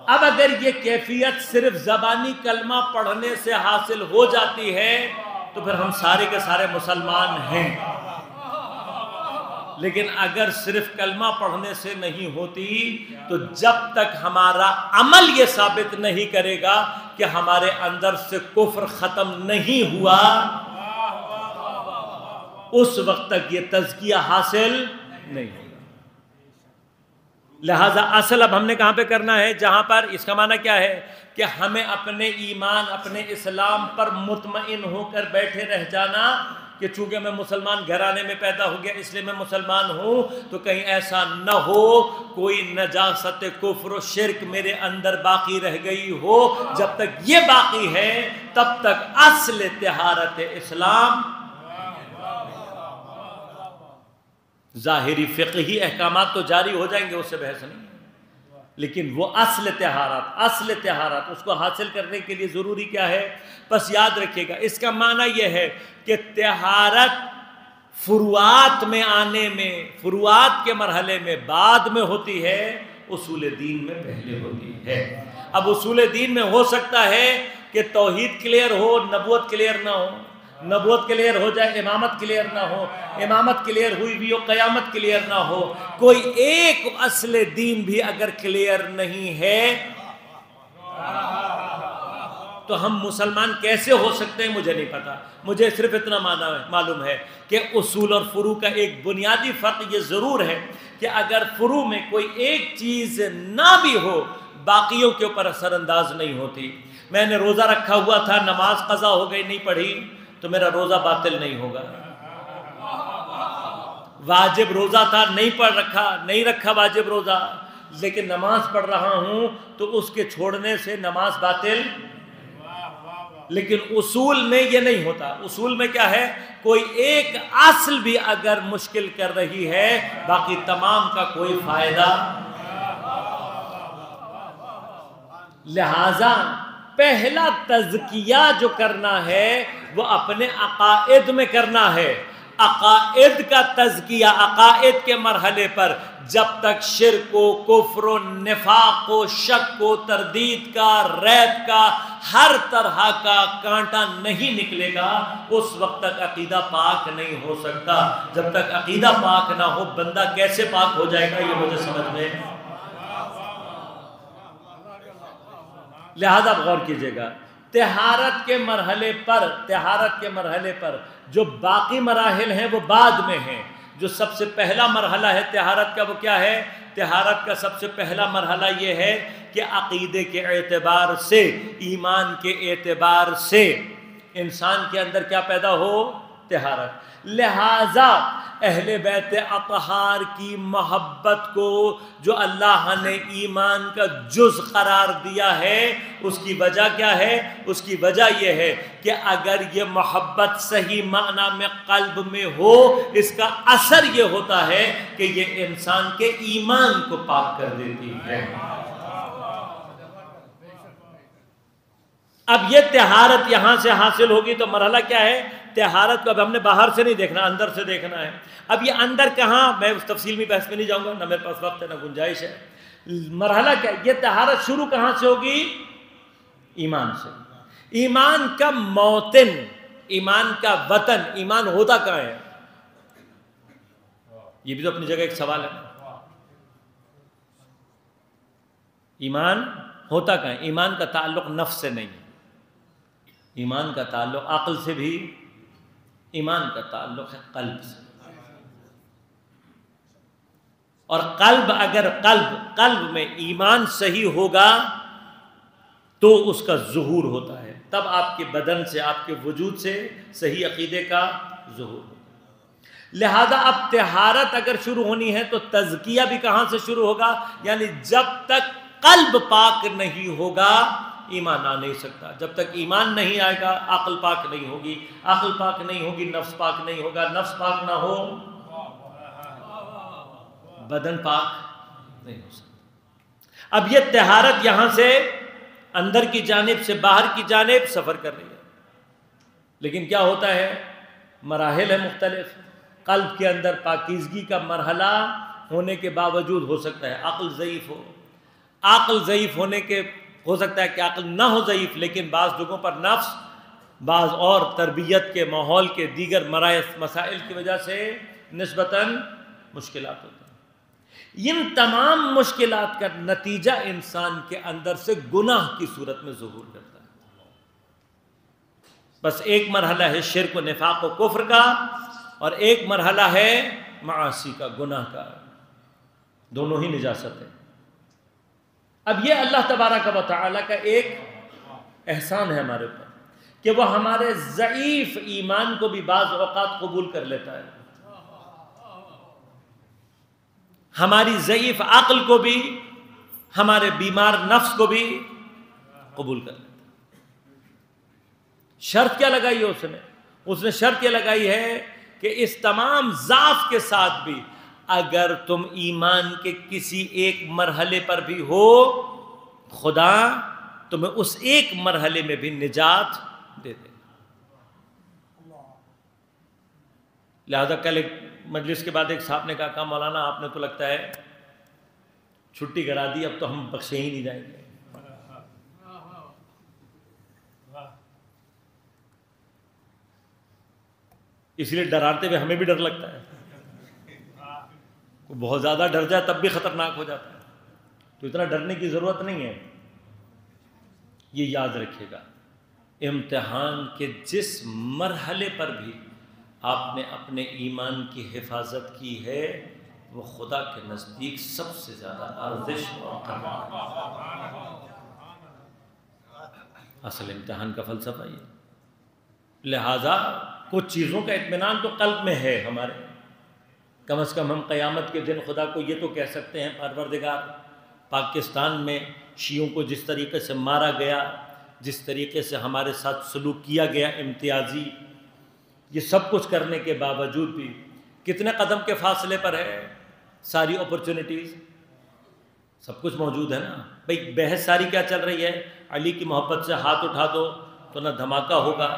اب اگر یہ کیفیت صرف زبانی کلمہ پڑھنے سے حاصل ہو جاتی ہے تو پھر ہم سارے کے سارے مسلمان ہیں، لیکن اگر صرف کلمہ پڑھنے سے نہیں ہوتی تو جب تک ہمارا عمل یہ ثابت نہیں کرے گا کہ ہمارے اندر سے کفر ختم نہیں ہوا، اس وقت تک یہ تزکیہ حاصل نہیں ہوگا۔ لہذا اصل اب ہم نے کہاں پہ کرنا ہے؟ جہاں پر اس کا معنی کیا ہے کہ ہمیں اپنے ایمان، اپنے اسلام پر مطمئن ہو کر بیٹھے رہ جانا کہ چونکہ میں مسلمان گھرانے میں پیدا ہو گیا اس لیے میں مسلمان ہوں، تو کہیں ایسا نہ ہو کوئی نجاست کفر و شرک میرے اندر باقی رہ گئی ہو۔ جب تک یہ باقی ہے تب تک اصل طہارت اسلام، ظاہری فقہی احکامات تو جاری ہو جائیں گے، اس سے بحث نہیں، لیکن وہ اصل طہارت اس کو حاصل کرنے کے لیے ضروری کیا ہے؟ بس یاد رکھیے گا، اس کا معنی یہ ہے کہ طہارت فروعات میں آنے میں، فروعات کے مرحلے میں بعد میں ہوتی ہے، اصول دین میں پہلے ہوتی ہے۔ اب اصول دین میں ہو سکتا ہے کہ توحید کلیئر ہو، نبوت کلیئر نہ ہو، نبوت کلیئر ہو جائے امامت کلیئر نہ ہو، امامت کلیئر ہوئی بھی ہو قیامت کلیئر نہ ہو، کوئی ایک اصل دین بھی اگر کلیئر نہیں ہے تو ہم مسلمان کیسے ہو سکتے ہیں مجھے نہیں پتا۔ مجھے صرف اتنا معلوم ہے کہ اصول اور فروع کا ایک بنیادی فرق یہ ضرور ہے کہ اگر فروع میں کوئی ایک چیز نہ بھی ہو باقیوں کے اوپر اثر انداز نہیں ہوتی۔ میں نے روزہ رکھا ہوا تھا، نماز قضا ہو گئی نہیں پڑھی تو میرا روزہ باطل نہیں ہوگا۔ واجب روزہ تھا نہیں رکھا واجب روزہ، لیکن نماز پڑھ رہا ہوں تو اس کے چھوڑنے سے نماز باطل۔ لیکن اصول میں یہ نہیں ہوتا۔ اصول میں کیا ہے؟ کوئی ایک اصل بھی اگر مشکل کر رہی ہے باقی تمام کا کوئی فائدہ۔ لہذا پہلا تزکیہ جو کرنا ہے وہ اپنے عقائد میں کرنا ہے۔ عقائد کا تزکیہ، عقائد کے مرحلے پر جب تک شرک و کفر و نفاق و شک و تردید کا، ریب کا، ہر طرح کا کانٹا نہیں نکلے گا اس وقت تک عقیدہ پاک نہیں ہو سکتا۔ جب تک عقیدہ پاک نہ ہو بندہ کیسے پاک ہو جائے گا یہ مجھے سمجھ میں۔ لہذا غور کیجئے گا، طہارت کے مرحلے پر جو باقی مراحل ہیں وہ بعد میں ہیں۔ جو سب سے پہلا مرحلہ ہے طہارت کا وہ کیا ہے؟ طہارت کا سب سے پہلا مرحلہ یہ ہے کہ عقیدے کے اعتبار سے، ایمان کے اعتبار سے انسان کے اندر کیا پیدا ہو؟ طہارت۔ لہذا اہل بیت اطہار کی محبت کو جو اللہ نے ایمان کا جز قرار دیا ہے اس کی وجہ کیا ہے؟ اس کی وجہ یہ ہے کہ اگر یہ محبت صحیح معنی میں قلب میں ہو اس کا اثر یہ ہوتا ہے کہ یہ انسان کے ایمان کو پاک کر دیتی ہے۔ اب یہ طہارت یہاں سے حاصل ہوگی تو مرحلہ کیا ہے؟ طہارت کو اب ہم نے باہر سے نہیں دیکھنا، اندر سے دیکھنا ہے۔ اب یہ اندر کہاں، میں اس تفصیل میں بحث میں نہیں جاؤں گا، نہ میرے پاس وقت ہے نہ گنجائش ہے۔ مرحلہ کیا، یہ طہارت شروع کہاں سے ہوگی؟ ایمان سے۔ ایمان کا موطن، ایمان کا وطن، ایمان ہوتا کہاں ہے؟ یہ بھی تو اپنی جگہ ایک سوال ہے۔ ایمان ہوتا کہاں ہے؟ ایمان کا تعلق نفس سے نہیں، ایمان کا تعلق عقل سے بھی، ایمان کا تعلق ہے قلب سے۔ اور اگر قلب میں ایمان صحیح ہوگا تو اس کا ظہور ہوتا ہے، تب آپ کے بدن سے، آپ کے وجود سے صحیح عقیدے کا ظہور ہوتا ہے۔ لہذا اب طہارت اگر شروع ہونی ہے تو تزکیہ بھی کہاں سے شروع ہوگا؟ یعنی جب تک قلب پاک نہیں ہوگا ایمان آ نہیں سکتا۔ جب تک ایمان نہیں آئے گا عقل پاک نہیں ہوگی، عقل پاک نہیں ہوگی نفس پاک نہیں ہوگا، نفس پاک نہ ہو بدن پاک نہیں ہو سکتا۔ اب یہ طہارت یہاں سے اندر کی جانب سے باہر کی جانب سفر کر رہی ہے، لیکن کیا ہوتا ہے؟ مراحل ہے مختلف۔ قلب کے اندر پاکیزگی کا مرحلہ ہونے کے باوجود ہو سکتا ہے عقل ضعیف ہو، عقل ضعیف ہونے کے ہو سکتا ہے کہ عقل نہ ہو ضعیف، لیکن بعض جگہوں پر نفس، بعض اور تربیت کے، ماحول کے دیگر مسائل کی وجہ سے نسبتاً مشکلات ہوتے ہیں۔ ان تمام مشکلات کا نتیجہ انسان کے اندر سے گناہ کی صورت میں ظہور کرتا ہے۔ بس ایک مرحلہ ہے شرک و نفاق و کفر کا، اور ایک مرحلہ ہے معاصی کا، گناہ کا، دونوں ہی نجاست ہے۔ اب یہ اللہ تبارک و تعالی کا ایک احسان ہے ہمارے اوپر کہ وہ ہمارے ضعیف ایمان کو بھی بعض اوقات قبول کر لیتا ہے، ہماری ضعیف عقل کو بھی، ہمارے بیمار نفس کو بھی قبول کر لیتا ہے۔ شرط کیا لگائی ہے اس نے شرط یہ لگائی ہے کہ اس تمام ضعف کے ساتھ بھی اگر تم ایمان کے کسی ایک مرحلے پر بھی ہو، خدا تمہیں اس ایک مرحلے میں بھی نجات دے دے۔ لہذا کل ایک مجلس کے بعد ایک صاحب نے کہا مولانا آپ نے تو لگتا ہے چھٹی کرا دی، اب تو ہم بخشے ہی نہیں جائیں گے۔ اس لیے ڈراتے ہوئے ہمیں بھی ڈر لگتا ہے، بہت زیادہ ڈر جائے تب بھی خطرناک ہو جاتا ہے، تو اتنا ڈرنے کی ضرورت نہیں ہے۔ یہ یاد رکھیے گا، امتحان کے جس مرحلے پر بھی آپ نے اپنے ایمان کی حفاظت کی ہے وہ خدا کے نزدیک سب سے زیادہ ارزش اور قدر ہے۔ اصل امتحان کا فلسفہ یہ، لہذا کچھ چیزوں کا اطمینان تو قلب میں ہے ہمارے، کم از کم ہم قیامت کے دن خدا کو یہ تو کہہ سکتے ہیں پروردگار پاکستان میں شیعوں کو جس طریقے سے مارا گیا، جس طریقے سے ہمارے ساتھ سلوک کیا گیا امتیازی، یہ سب کچھ کرنے کے باوجود بھی کتنے قدم کے فاصلے پر ہے، ساری اپرچونٹیز سب کچھ موجود ہے نا۔ بھئی بحث ساری کیا چل رہی ہے، علی کی محبت سے ہاتھ اٹھا دو تو نہ دھماکہ ہوگا،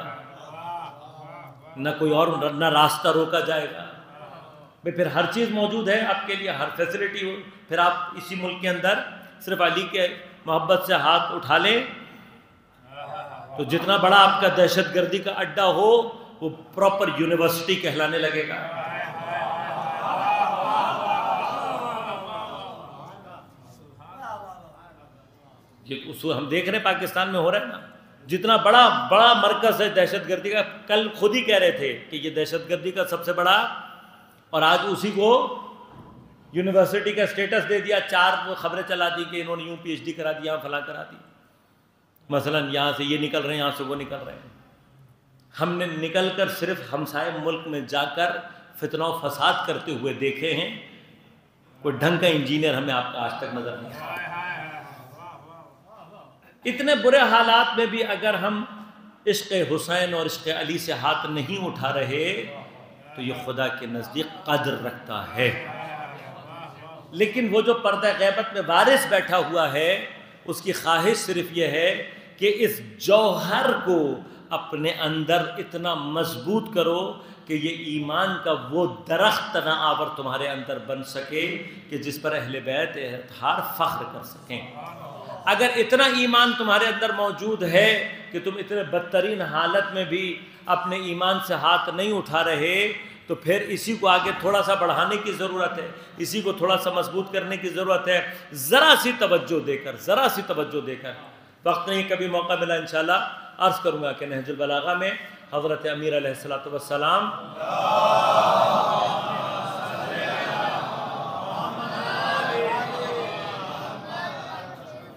نہ کوئی اور، نہ راستہ روکا جائے گا۔ بھئی پھر ہر چیز موجود ہے آپ کے لیے، ہر فیسلٹی ہو، پھر آپ اسی ملک کے اندر صرف علی کے محبت سے ہاتھ اٹھا لیں تو جتنا بڑا آپ کا دہشت گردی کا اڈا ہو وہ پراپر یونیورسٹی کہلانے لگے گا۔ یہ اصول ہم دیکھ رہے ہیں پاکستان میں ہو رہا ہے نا، جتنا بڑا مرکز ہے دہشت گردی کا، کل خود ہی کہہ رہے تھے کہ یہ دہشت گردی کا سب سے بڑا، اور آج اسی کو یونیورسٹی کا سٹیٹس دے دیا، 4 خبریں چلا دی کہ انہوں نے یوں پی ایچ ڈی کرا دی، یہاں فلاں کرا دی، مثلا یہاں سے یہ نکل رہے ہیں، یہاں سے وہ نکل رہے ہیں۔ ہم نے نکل کر صرف ہمسائے ملک میں جا کر فتنہ و فساد کرتے ہوئے دیکھے ہیں، کوئی ڈھنگ کا انجینئر ہمیں آپ کا آج تک نظر نہیں آیا۔ اتنے برے حالات میں بھی اگر ہم عشق حسین اور عشق علی سے ہاتھ نہیں اٹھا رہے تو یہ خدا کے نزدیک قدر رکھتا ہے۔ لیکن وہ جو پردہ غیبت میں وارث بیٹھا ہوا ہے اس کی خواہش صرف یہ ہے کہ اس جوہر کو اپنے اندر اتنا مضبوط کرو کہ یہ ایمان کا وہ درخت نہ آور تمہارے اندر بن سکے کہ جس پر اہل بیت اطہار فخر کر سکیں۔ اگر اتنا ایمان تمہارے اندر موجود ہے کہ تم اتنے بدترین حالت میں بھی اپنے ایمان سے ہاتھ نہیں اٹھا رہے تو پھر اسی کو آگے تھوڑا سا بڑھانے کی ضرورت ہے، اسی کو تھوڑا سا مضبوط کرنے کی ضرورت ہے، ذرا سی توجہ دے کر۔ وقت نہیں، کبھی موقع ملا انشاءاللہ عرض کروں گا کہ نہج البلاغہ میں حضرت امیر علیہ السلام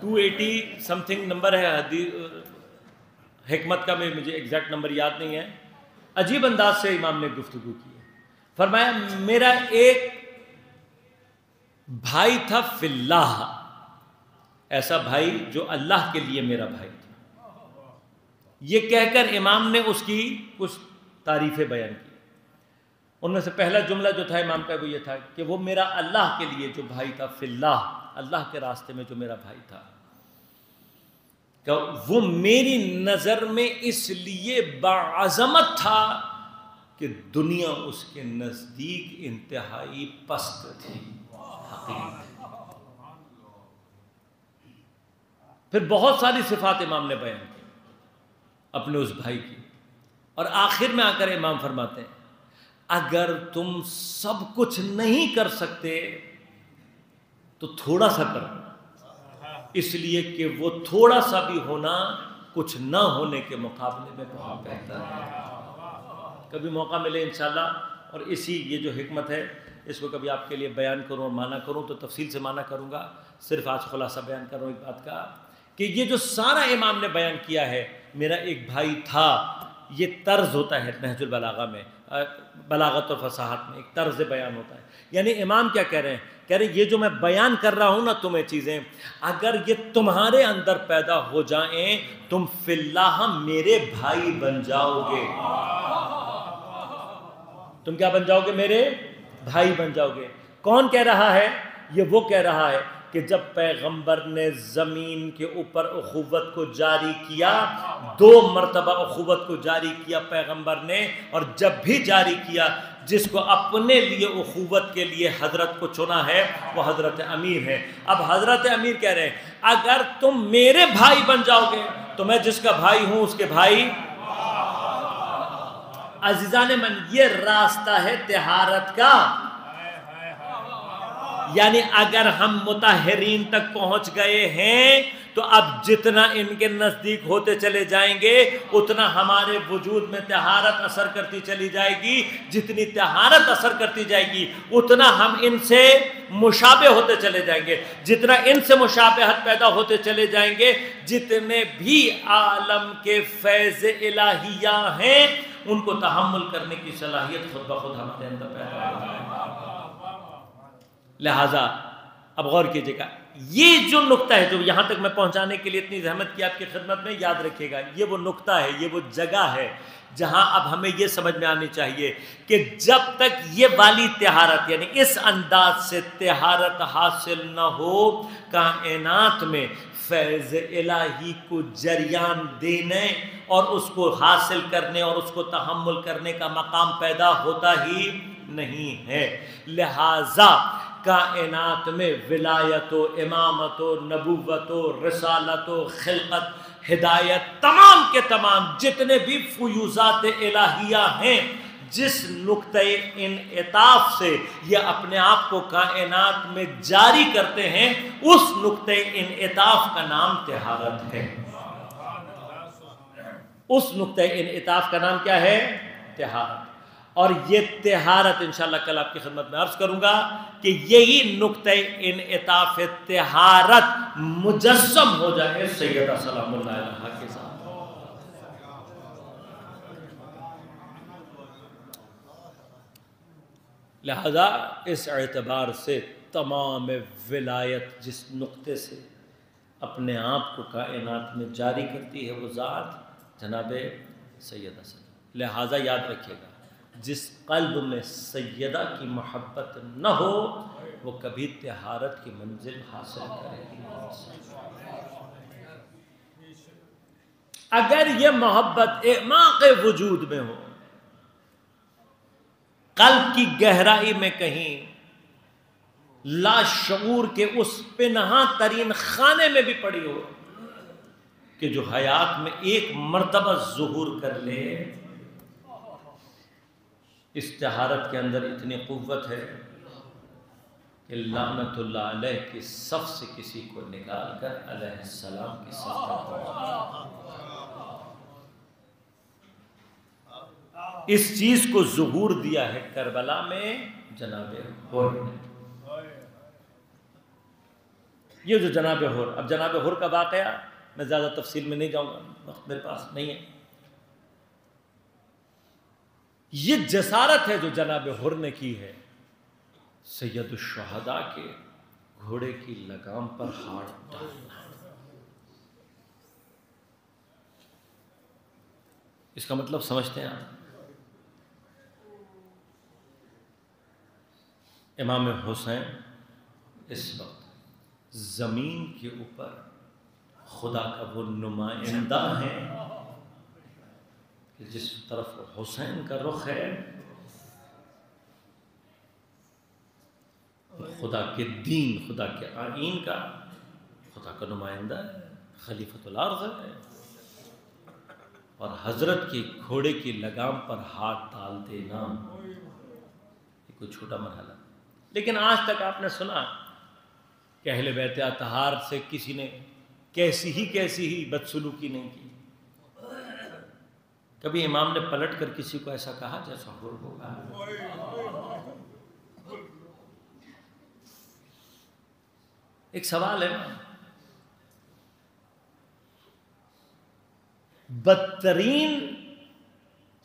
280 سم تھنگ نمبر ہے حکمت کا، میں مجھے ایگزیکٹ نمبر یاد نہیں ہے، عجیب انداز سے امام نے گفتگو کی ہے۔ فرمایا میرا ایک بھائی تھا فی اللہ، ایسا بھائی جو اللہ کے لیے میرا بھائی تھا۔ یہ کہہ کر امام نے اس کی کچھ تعریفیں بیان کی۔ ان میں سے پہلا جملہ جو تھا امام کا وہ یہ تھا کہ وہ میرا اللہ کے لیے جو بھائی تھا فی اللہ، اللہ کے راستے میں جو میرا بھائی تھا، کہ وہ میری نظر میں اس لیے باعظمت تھا کہ دنیا اس کے نزدیک انتہائی پست تھی، حقیر تھی۔ پھر بہت ساری صفات امام نے بیان کی اپنے اس بھائی کی، اور آخر میں آ کر امام فرماتے ہیں اگر تم سب کچھ نہیں کر سکتے تو تھوڑا سا کرو، اس لیے کہ وہ تھوڑا سا بھی ہونا کچھ نہ ہونے کے مقابلے میں بہت بہتر ہے۔ کبھی موقع ملے انشاءاللہ، اور اسی یہ جو حکمت ہے اس کو کبھی آپ کے لیے بیان کروں اور معنی کروں تو تفصیل سے معنی کروں گا، صرف آج خلاصہ بیان کر رہا ہوں ایک بات کا، کہ یہ جو سارا امام نے بیان کیا ہے، میرا ایک بھائی تھا، یہ طرز ہوتا ہے نہج البلاغہ میں، بلاغت و فصاحت میں ایک طرز بیان ہوتا ہے، یعنی امام کیا کہہ رہے ہیں، کہہ رہے ہیں یہ جو میں بیان کر رہا ہوں نا تمہیں چیزیں، اگر یہ تمہارے اندر پیدا ہو جائیں تم فی اللہ میرے بھائی بن جاؤ گے۔ تم کیا بن جاؤ گے؟ میرے بھائی بن جاؤ گے۔ کون کہہ رہا ہے؟ یہ وہ کہہ رہا ہے کہ جب پیغمبر نے زمین کے اوپر اخوت کو جاری کیا، 2 مرتبہ اخوت کو جاری کیا پیغمبر نے، اور جب بھی جاری کیا جس کو اپنے لیے اخوت کے لیے حضرت کو چنا ہے وہ حضرت امیر ہے۔ اب حضرت امیر کہہ رہے ہیں اگر تم میرے بھائی بن جاؤ گے تو میں جس کا بھائی ہوں اس کے بھائی۔ عزیزان من، یہ راستہ ہے طہارت کا، یعنی اگر ہم مطہرین تک پہنچ گئے ہیں تو اب جتنا ان کے نزدیک ہوتے چلے جائیں گے اتنا ہمارے وجود میں طہارت اثر کرتی چلی جائے گی، جتنی طہارت اثر کرتی جائے گی اتنا ہم ان سے مشابہ ہوتے چلے جائیں گے، جتنا ان سے مشابہت پیدا ہوتے چلے جائیں گے جتنے بھی عالم کے فیض الہیہ ہیں ان کو تحمل کرنے کی صلاحیت خود بخود ہمارے اندر پیدا ہو جائے گی۔ لہٰذا اب غور کیجیے گا، یہ جو نقطہ ہے جو یہاں تک میں پہنچانے کے لیے اتنی زحمت کی آپ کی خدمت میں، یاد رکھیے گا یہ وہ نقطہ ہے، یہ وہ جگہ ہے جہاں اب ہمیں یہ سمجھ میں آنی چاہیے کہ جب تک یہ والی طہارت یعنی اس انداز سے طہارت حاصل نہ ہو، کائنات میں فیض الہی کو جریان دینے اور اس کو حاصل کرنے اور اس کو تحمل کرنے کا مقام پیدا ہوتا ہی نہیں ہے۔ لہٰذا کائنات میں ولایت و امامت و نبوت و رسالت و خلقت، ہدایت، تمام کے تمام جتنے بھی فیوزات الہیہ ہیں، جس نقطۂ انعطاف سے یہ اپنے آپ کو کائنات میں جاری کرتے ہیں اس نقطۂ انعطاف کا نام طہارت ہے۔ اس نقطۂ انعطاف کا نام کیا ہے؟ طہارت۔ اور یہ طہارت انشاءاللہ کل آپ کی خدمت میں عرض کروں گا کہ یہی نقطۂ انعطاف طہارت مجسم ہو جائے سیدہ سلام اللہ علیہا کے ساتھ۔ لہذا اس اعتبار سے تمام ولایت جس نقطے سے اپنے آپ کو کائنات میں جاری کرتی ہے وہ ذات جناب سیدہ سلام۔ لہذا یاد رکھیے گا جس قلب میں سیدہ کی محبت نہ ہو وہ کبھی طہارت کی منزل حاصل کرے گی۔ اگر یہ محبت اعماق وجود میں ہو، قلب کی گہرائی میں کہیں لاشعور کے اس پنہاں ترین خانے میں بھی پڑی ہو کہ جو حیات میں ایک مرتبہ ظہور کر لے، اس طہارت کے اندر اتنی قوت ہے کہ لعنت اللہ علیہ کی صف سے کسی کو نکال کر علیہ السلام کی صف میں پہنچا۔ اس چیز کو ظہور دیا ہے کربلا میں جناب حر نے۔ یہ جو جناب حر، اب جناب حر کا واقعہ میں زیادہ تفصیل میں نہیں جاؤں گا، وقت میرے پاس نہیں ہے۔ یہ جسارت ہے جو جناب حر نے کی ہے، سید الشہداء کے گھوڑے کی لگام پر ہاتھ ڈالنا۔ اس کا مطلب سمجھتے ہیں آپ؟ امام حسین اس وقت زمین کے اوپر خدا کا وہ نمائندہ ہیں کہ جس طرف حسین کا رخ ہے خدا کے دین، خدا کے آئین کا، خدا کا نمائندہ ہے، خلیفۃ الارض ہے، اور حضرت کے گھوڑے کی لگام پر ہاتھ ڈال دینا کوئی چھوٹا مرحلہ، لیکن آج تک آپ نے سنا کہ اہل بیت اطہار سے کسی نے کیسی ہی بدسلوکی نہیں کی؟ کبھی امام نے پلٹ کر کسی کو ایسا کہا جیسا حر کو کہا؟ ایک سوال ہے نا، بدترین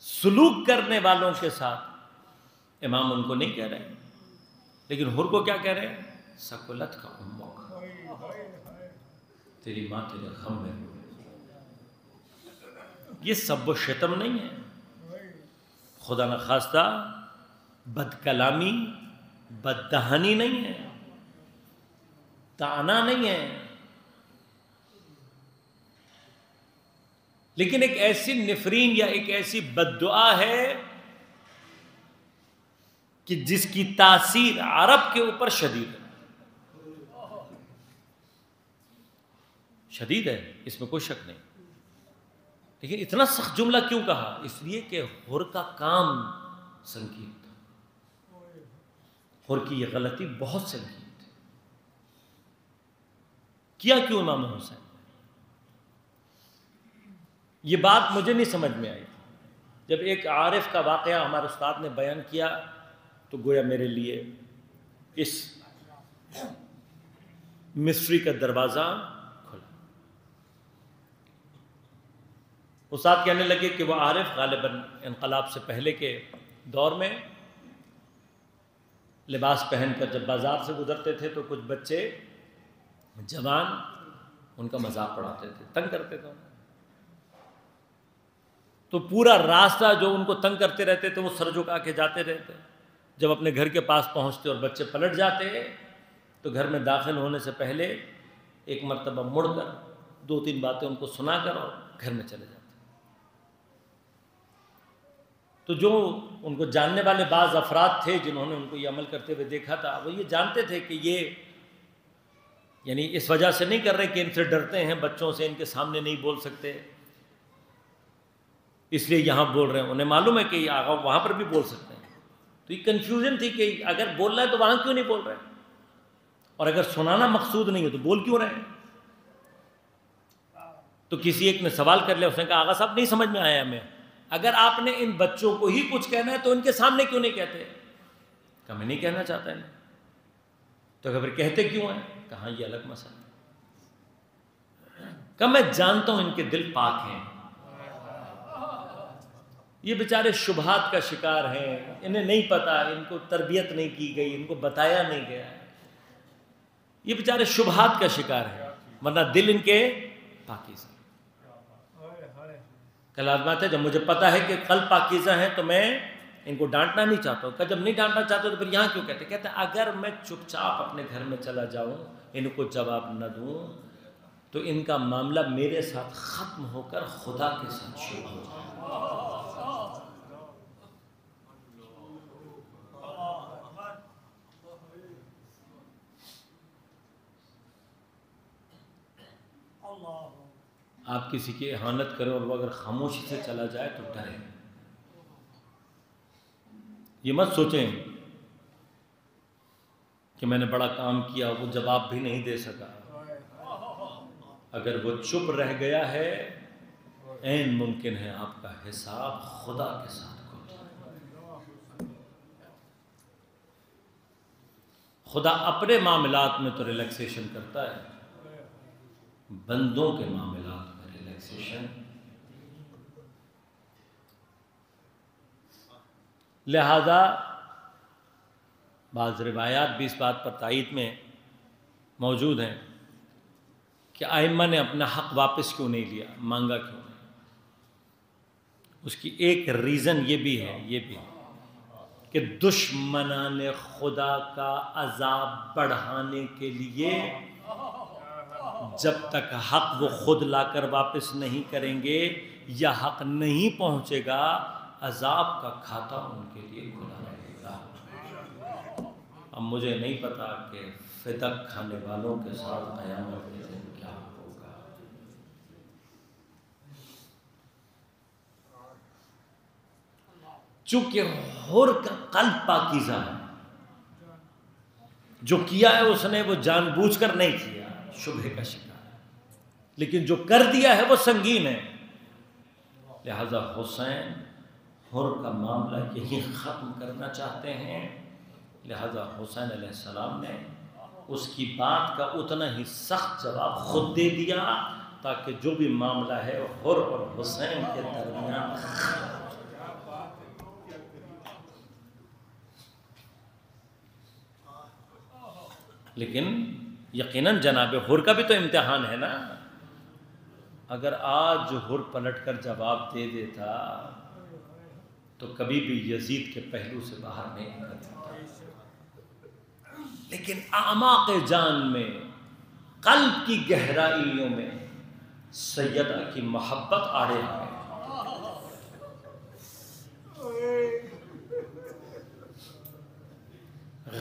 سلوک کرنے والوں کے ساتھ امام ان کو نہیں کہہ رہے، لیکن حر کو کیا کہہ رہے ہیں؟ سکولت کا امک، تیری ماں تیرے غم میں ہوئی۔ یہ سب و شتم نہیں ہے، خدا نخواستہ بد کلامی، بد دہانی نہیں ہے، طعنہ نہیں ہے، لیکن ایک ایسی نفرین یا ایک ایسی بد دعا ہے کہ جس کی تاثیر عرب کے اوپر شدید ہے، شدید ہے، اس میں کوئی شک نہیں۔ لیکن اتنا سخت جملہ کیوں کہا؟ اس لیے کہ حر کا کام سنگین تھا، حر کی یہ غلطی بہت سنگین تھی۔ کیا کیوں امام حسین؟ یہ بات مجھے نہیں سمجھ میں آئی۔ جب ایک عارف کا واقعہ ہمارے استاد نے بیان کیا تو گویا میرے لیے اس مسٹری کا دروازہ کھلا۔ استاد کہنے لگے کہ وہ عارف غالباً انقلاب سے پہلے کے دور میں لباس پہن کر جب بازار سے گزرتے تھے تو کچھ بچے جوان ان کا مذاق اڑاتے تھے، تنگ کرتے تھے، تو پورا راستہ جو ان کو تنگ کرتے رہتے تھے وہ سر جھکا کے جاتے رہتے۔ جب اپنے گھر کے پاس پہنچتے اور بچے پلٹ جاتے تو گھر میں داخل ہونے سے پہلے ایک مرتبہ مڑ کر 2-3 باتیں ان کو سنا کر اور گھر میں چلے جاتے۔ تو جو ان کو جاننے والے بعض افراد تھے جنہوں نے ان کو یہ عمل کرتے ہوئے دیکھا تھا، وہ یہ جانتے تھے کہ یہ یعنی اس وجہ سے نہیں کر رہے کہ ان سے ڈرتے ہیں، بچوں سے ان کے سامنے نہیں بول سکتے اس لیے یہاں بول رہے ہیں، انہیں معلوم ہے کہ آقا وہاں پر بھی بول سکتے ہیں۔ تو یہ کنفیوژن تھی کہ اگر بول رہا ہے تو وہاں کیوں نہیں بول رہے، اور اگر سنانا مقصود نہیں ہے تو بول کیوں رہے ہیں؟ تو کسی ایک نے سوال کر لیا، اس نے کہا آقا صاحب نہیں سمجھ میں آیا ہمیں، اگر آپ نے ان بچوں کو ہی کچھ کہنا ہے تو ان کے سامنے کیوں نہیں کہتے؟ کہا میں نہیں کہنا چاہتا ہے۔ تو پھر کہتے کیوں ہیں؟ کہا یہ الگ مسئلہ ہے۔ کہا میں جانتا ہوں ان کے دل پاک ہیں، یہ بیچارے شبہات کا شکار ہیں، انہیں نہیں پتا، ان کو تربیت نہیں کی گئی، ان کو بتایا نہیں گیا، یہ بیچارے شبہات کا شکار ہیں، ورنہ دل ان کے پاکیزہ۔ کلمات ہے جب مجھے پتا ہے کہ قلب پاکیزہ ہیں تو میں ان کو ڈانٹنا نہیں چاہتا ہوں۔ کہ جب نہیں ڈانٹنا چاہتا تو پھر یہاں کیوں کہتے؟ کہتے اگر میں چپ چاپ اپنے گھر میں چلا جاؤں، ان کو جواب نہ دوں تو ان کا معاملہ میرے ساتھ ختم ہو کر خدا کے ساتھ شروع ہو جائے۔ آپ کسی کی اہانت کریں اور وہ اگر خاموشی سے چلا جائے تو ڈریں، یہ مت سوچیں کہ میں نے بڑا کام کیا، وہ جواب بھی نہیں دے سکا۔ اگر وہ چپ رہ گیا ہے، عین ممکن ہے آپ کا حساب خدا کے ساتھ کھل جائے۔ خدا اپنے معاملات میں تو ریلیکسیشن کرتا ہے، بندوں کے معاملات میں ریلیکسیشن۔ لہذا بعض روایات بھی اس بات پر تائید میں موجود ہیں کہ ائمہ نے اپنا حق واپس کیوں نہیں لیا، مانگا کیوں نہیں۔ اس کی ایک ریزن یہ بھی ہے کہ دشمنان خدا کا عذاب بڑھانے کے لیے جب تک حق وہ خود لا کر واپس نہیں کریں گے یا حق نہیں پہنچے گا، عذاب کا کھاتا ان کے لیے کھلا رہے گا۔ اب مجھے نہیں پتا کہ فدق کھانے والوں کے ساتھ قیامت کے دن کیا ہوگا۔ چونکہ حر کا قلب پاکیزہ ہے، جو کیا ہے اس نے وہ جان بوجھ کر نہیں کیا، شبہ کا شکار ہے، لیکن جو کر دیا ہے وہ سنگین ہے۔ لہذا حسین حر کا معاملہ یہی ختم کرنا چاہتے ہیں، لہذا حسین علیہ السلام نے اس کی بات کا اتنا ہی سخت جواب خود دے دیا تاکہ جو بھی معاملہ ہے حر اور حسین کے درمیان لیکن یقیناً جناب حر کا بھی تو امتحان ہے نا۔ اگر آج حر پلٹ کر جواب دے دیتا تو کبھی بھی یزید کے پہلو سے باہر نہیں نکلتا، لیکن اعماق جان میں، قلب کی گہرائیوں میں سیدہ کی محبت آڑے آ گئی۔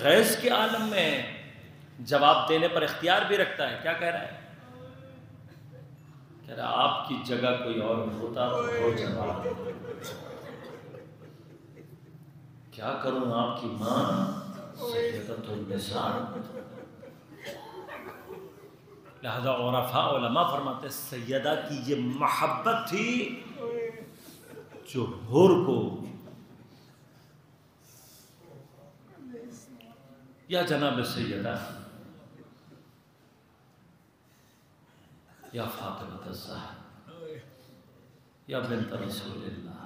غیظ کے عالم میں جواب دینے پر اختیار بھی رکھتا ہے۔ کیا کہہ رہا ہے؟ کہہ رہا آپ کی جگہ کوئی اور ہوتا تو وہ جواب، کیا کروں آپ کی ماں سیدۃ النساء۔ لہذا عرفاء علماء فرماتے سیدہ کی یہ محبت تھی جو حر کو یا جناب سیدہ یا فاطمہ الزہرا یا بنت رسول اللہ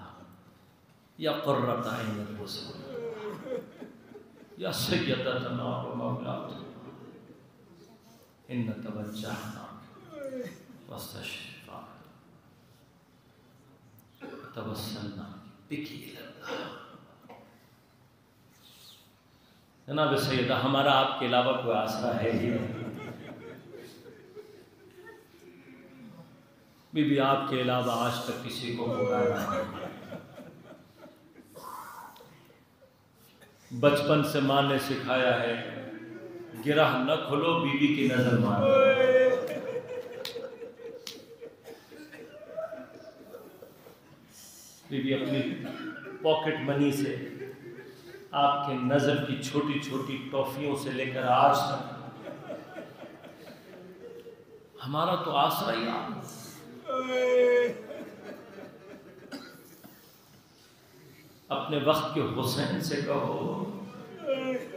یا قرۃ عین الرسول یا سیدتنا و مولاتنا ان توجہنا واستشفعنا توسلنا بک الی اللہ۔ جناب سیدہ ہمارا آپ کے علاوہ کوئی آسرا ہے ہی نہیں، بی بی آپ کے علاوہ آج تک کسی کو پکارا نہیں۔ بچپن سے ماں نے سکھایا ہے گرہ نہ کھلو بی بی کی نظر مارو۔ بی بی اپنی پاکٹ منی سے آپ کے نظر کی چھوٹی چھوٹی ٹافیوں سے لے کر آج تک ہمارا تو آسرا ہی آپ۔ اپنے وقت کے حسین سے کہو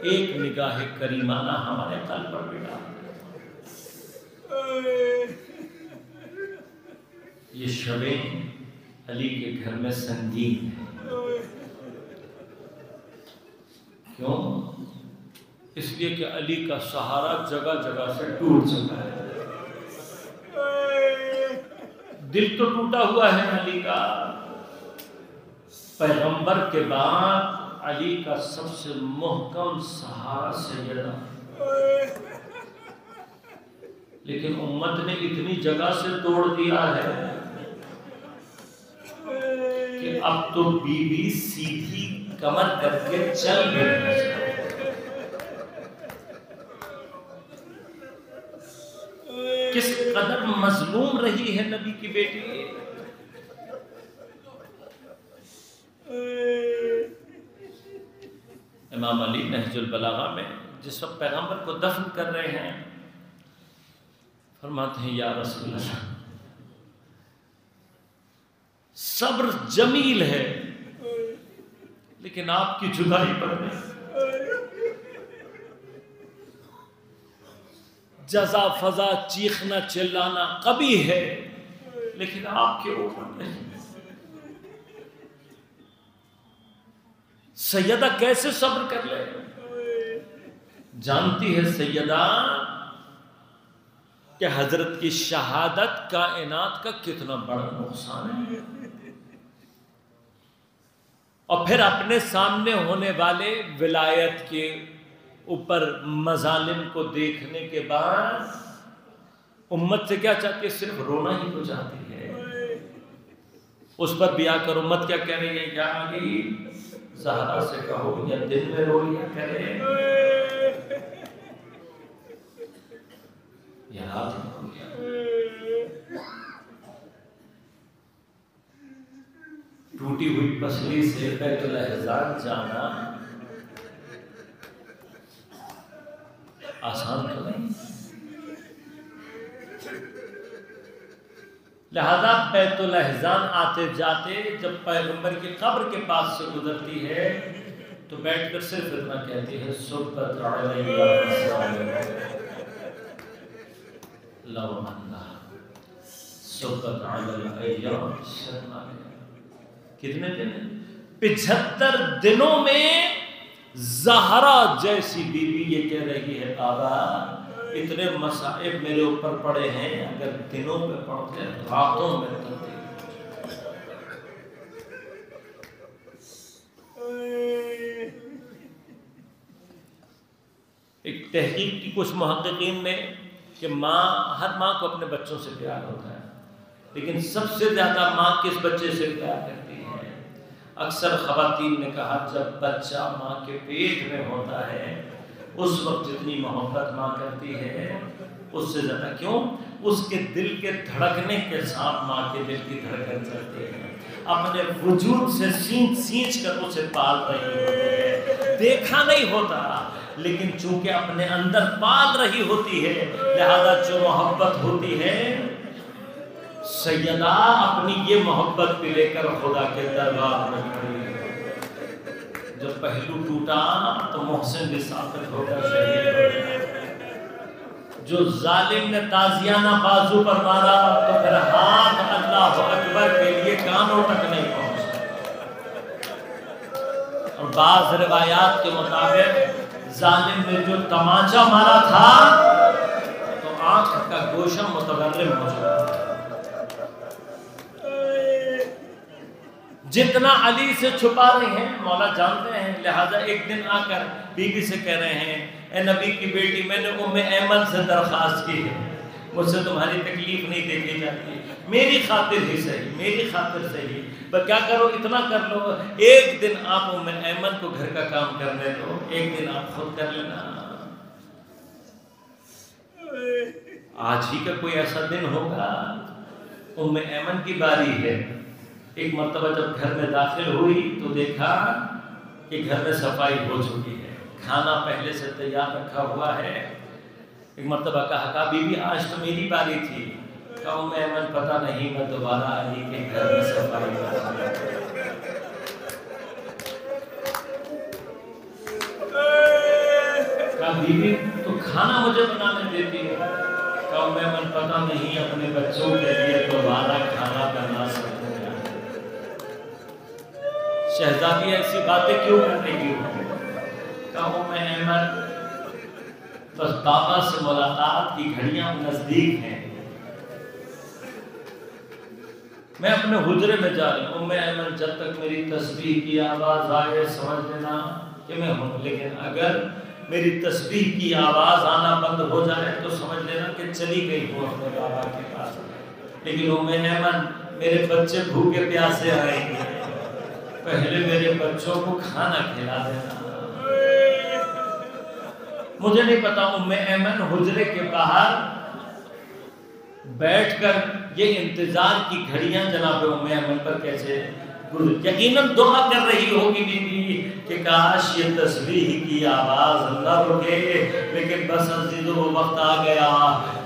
ایک نگاہ کریمانہ ہمارے قلب پر بٹھا۔ یہ شبیں علی کے گھر میں سنگین ہیں۔ کیوں؟ اس لیے کہ علی کا سہارا جگہ جگہ سے ٹوٹ چکا ہے۔ دل تو ٹوٹا ہوا ہے علی کا، پیغمبر کے بعد علی کا سب سے محکم سہارا سیدہ، لیکن امت نے اتنی جگہ سے توڑ دیا ہے کہ اب تو بی بی سیدھی کمر کر کے چل بھی نہیں سکتی۔ کس قدر مظلوم رہی ہے نبی کی بیٹی۔ امام علی نہج البلاغہ میں جس وقت پیغمبر کو دفن کر رہے ہیں فرماتے ہیں یا رسول اللہ صبر جمیل ہے لیکن آپ کی جدائی پر نہیں، جزا فضا چیخنا چلانا قبیح ہے لیکن آپ کے اوپر نہیں۔ سیدہ کیسے صبر کر لے؟ جانتی ہے سیدہ کہ حضرت کی شہادت کائنات کا کتنا بڑا نقصان ہے، اور پھر اپنے سامنے ہونے والے ولایت کے اوپر مظالم کو دیکھنے کے بعد امت سے کیا چاہتی ہے؟ صرف رونا ہی تو چاہتی ہے۔ اس پر بھی آ کر امت کیا کہہ رہی ہے؟ یا علی زہرا سے کہو یا دل میں رو لیا کرے یا رات میں رو لیا۔ ٹوٹی ہوئی پسلی سے بیت الاحزان جانا آسان تو نہیں. لہذا بیت الاحزان آتے جاتے جب پیغمبر کی قبر کے پاس سے گزرتی ہے تو بیٹھ کر صرف اتنا کہتی ہے صبت علیہ لو انہا صبت علیہ. کتنے دن؟ 75 دنوں میں زہرا جیسی بیوی یہ کہہ رہی ہے بابا اتنے مصائب میرے اوپر پڑے ہیں، اگر دنوں میں پڑتے راتوں میں تبدیل. ایک تحقیق کی کچھ محققین میں کہ ہر ماں کو اپنے بچوں سے پیار ہوتا ہے، لیکن سب سے زیادہ ماں کس بچے سے پیار کرتی ہے؟ اکثر خواتین نے کہا جب بچہ ماں کے پیٹ میں ہوتا ہے اس وقت جتنی محبت ماں کرتی ہے اس سے زیادہ. کیوں؟ اس کے دل کے دھڑکنے کے ساتھ ماں کے دل کی دھڑکن چلتی ہے، اپنے وجود سے سینچ کر اسے پال رہی ہوتی ہے. دیکھا نہیں ہوتا لیکن چونکہ اپنے اندر پال رہی ہوتی ہے لہذا جو محبت ہوتی ہے سیدہ اپنی یہ محبت پہ لے کر خدا کے دربار میں کھڑی. جب پہلو ٹوٹا تو محسن بھی ثابت ہو کر شہید ہو گیا. جو ظالم نے تازیانہ بازو پر مارا تو پھر ہاتھ اللہ اکبر کے لیے کانوں تک نہیں پہنچا. اور بعض روایات کے مطابق ظالم نے جو تمانچہ مارا تھا تو آنکھ کا گوشہ متورم ہو چکا. جتنا علی سے چھپا رہے ہیں مولا جانتے ہیں. لہذا ایک دن آ کر بیوی سے کہہ رہے ہیں اے نبی کی بیٹی میں نے ام ایمن سے درخواست کی ہے مجھ سے تمہاری تکلیف نہیں دیکھی جاتی، میری خاطر ہی صحیح، میری خاطر صحیح، پر کیا کرو اتنا کر لو ایک دن آپ ام ایمن کو گھر کا کام کرنے دو، ایک دن آپ خود کر لینا. آج ہی کا کوئی ایسا دن ہوگا. ام ایمن کی باری ہے. ایک مرتبہ جب گھر میں داخل ہوئی تو دیکھا کہ گھر میں صفائی ہو چکی ہے، کھانا پہلے سے تیار رکھا ہوا ہے. ایک مرتبہ کہا بی بی آج تو میری باری تھی. کہا ام ایمن پتہ نہیں میں دوبارہ علی کے گھر میں صفائی کروں. کہا بی بی تو کھانا مجھے بنانے دیتی ہے. کہا ام ایمن پتہ نہیں اپنے بچوں کے لیے دوبارہ کھانا بنا سکوں. شہزادی ایسی باتیں کیوں کرنے کی ہوں؟ کہا ام ایمن بس بابا سے ملاقات کی گھڑیاں نزدیک ہیں، میں اپنے حجرے میں جا رہی ہوں. ام ایمن جب تک میری تسبیح کی آواز آئے سمجھ لینا کہ میں ہوں، لیکن اگر میری تسبیح کی آواز آنا بند ہو جائے تو سمجھ لینا کہ چلی گئی ہوں اپنے بابا کے پاس. لیکن ام ایمن میرے بچے بھوکے پیاسے آئیں گے، پہلے میرے بچوں کو کھانا کھلا دینا. مجھے نہیں پتا ام ایمن حجرے کے باہر بیٹھ کر یہ انتظار کی گھڑیاں جناب ام ایمن پر کیسے یقیناً دعا کر رہی ہوگی بی بی کہ کاش یہ تسبیح کی آواز نہ رکے. لیکن بس عزیزو وہ وقت آ گیا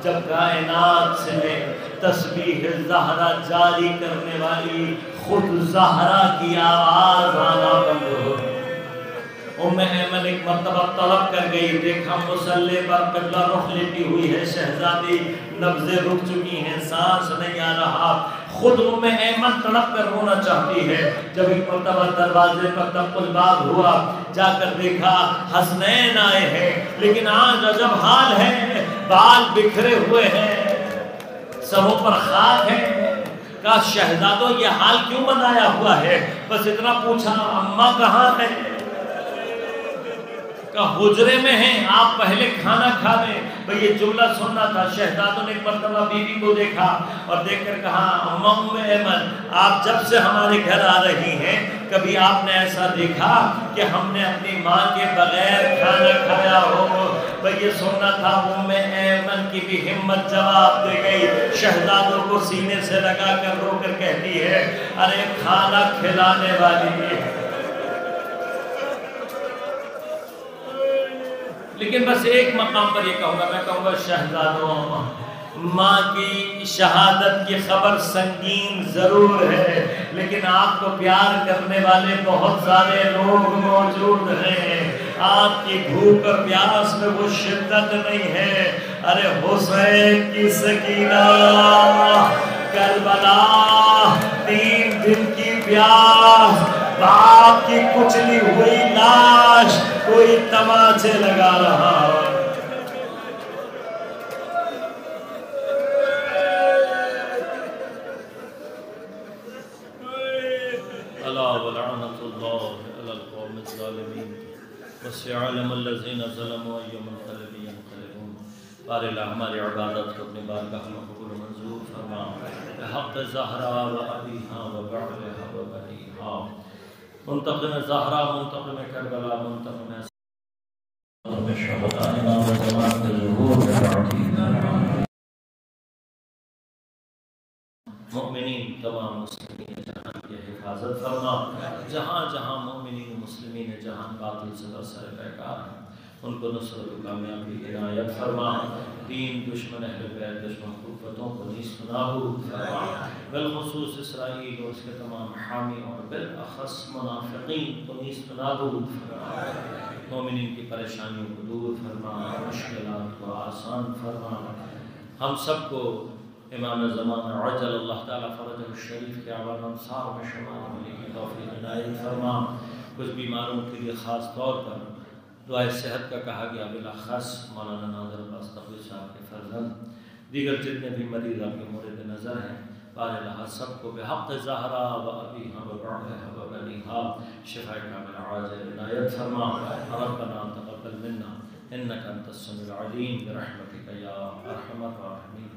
جب کائنات سے تسبیح زہرا جاری کرنے والی خود زہرا کی آواز آنا بند ہو گئی. ام ایمن ایک مرتبہ طلب کر گئی، دیکھا مصلی پر قبلہ رخ لیٹی ہوئی ہے شہزادی، نبضیں رک چکی ہیں، سانس نہیں آ رہا. خود ام ایمن تڑپ کر رونا چاہتی ہے. جب ایک مرتبہ دروازے پر طرق الباب ہوا، جا کر دیکھا حسنین آئے ہیں، لیکن آج عجب حال ہے، بال بکھرے ہوئے ہیں، سروں پر خاک ہے. کہا شہزادوں یہ حال کیوں بنایا ہوا ہے؟ بس اتنا پوچھا اماں کہاں ہے؟ کہا حجرے میں ہیں، آپ پہلے کھانا کھا لیں. بھئی یہ جملہ سننا تھا. شہزادوں نے ایک مرتبہ بیوی کو دیکھا اور دیکھ کر کہا اماں ام ایمن آپ جب سے ہمارے گھر آ رہی ہیں کبھی آپ نے ایسا دیکھا کہ ہم نے اپنی ماں کے بغیر کھانا کھایا ہو؟ بھئی یہ سننا تھا. ام ایمن کی بھی ہمت جواب دے گئی، شہزادوں کو سینے سے لگا کر رو کر کہتی ہے ارے کھانا کھلانے والی لیکن بس ایک مقام پر یہ کہوں گا، میں کہوں گا شہزادوں، ماں کی شہادت کی خبر سنگین ضرور ہے، لیکن آپ کو پیار کرنے والے بہت سارے لوگ موجود ہیں۔ آپ کی بھوک اور پیاس میں وہ شدت نہیں ہے۔ ارے حسین کی سکینہ کربلا 3 دن کی پیاس، باپ کی کچلی ہوئی لاش، کوئی تماچے لگا رہا۔ الا ولعنۃ اللہ علی القوم الظالمین وسيعلم الذين ظلموا أي منقلب ينقلبون۔ بار الہ ہماری عبادت کو اپنی بارگاہ میں قبول و منظور فرما، بحق زہرا و ابیہا و بعلہا و بنیہا، منتقم زہرا، منتقم کربلا، منتقم شہداء امام زمان کے ظہور میں بعد مومنین تمام مسلمین جہان کی حفاظت فرما، جہاں جہاں مومنین مسلمین جہان باطل سے برسر بیکار ہیں ان کو نصرت و کامیابی عنایت فرما، دین دشمن اہل بیت دشمن قوتوں کو نیست و نابود فرما، بالخصوص اسرائیل اور اس کے تمام حامی اور بالاخص منافقین کو نیست و نابود فرما، مومنین کی پریشانیوں کو دور فرما، مشکلات کو آسان فرما۔ ہم سب کو امام زمان عجل اللہ تعالیٰ فرجہ الشریف کے عوام انصار میں شمار ہونے کی توفیق عنایت فرما۔ کچھ بیماروں کے لیے خاص طور پر دعائے صحت کا کہا گیا، بالاخص مولانا ناظر عباس تقوی صاحب کے فرزند، دیگر جتنے بھی مریض آپ کے مورد نظر ہیں، بارہا سب کو بحق زہرا و ابیہا و بعلہا و بنیہا شفاء کامل عاجل عنایت فرما۔ ربنا تقبل منا انک انت السمیع العلیم برحمتک یا ارحم الراحمین۔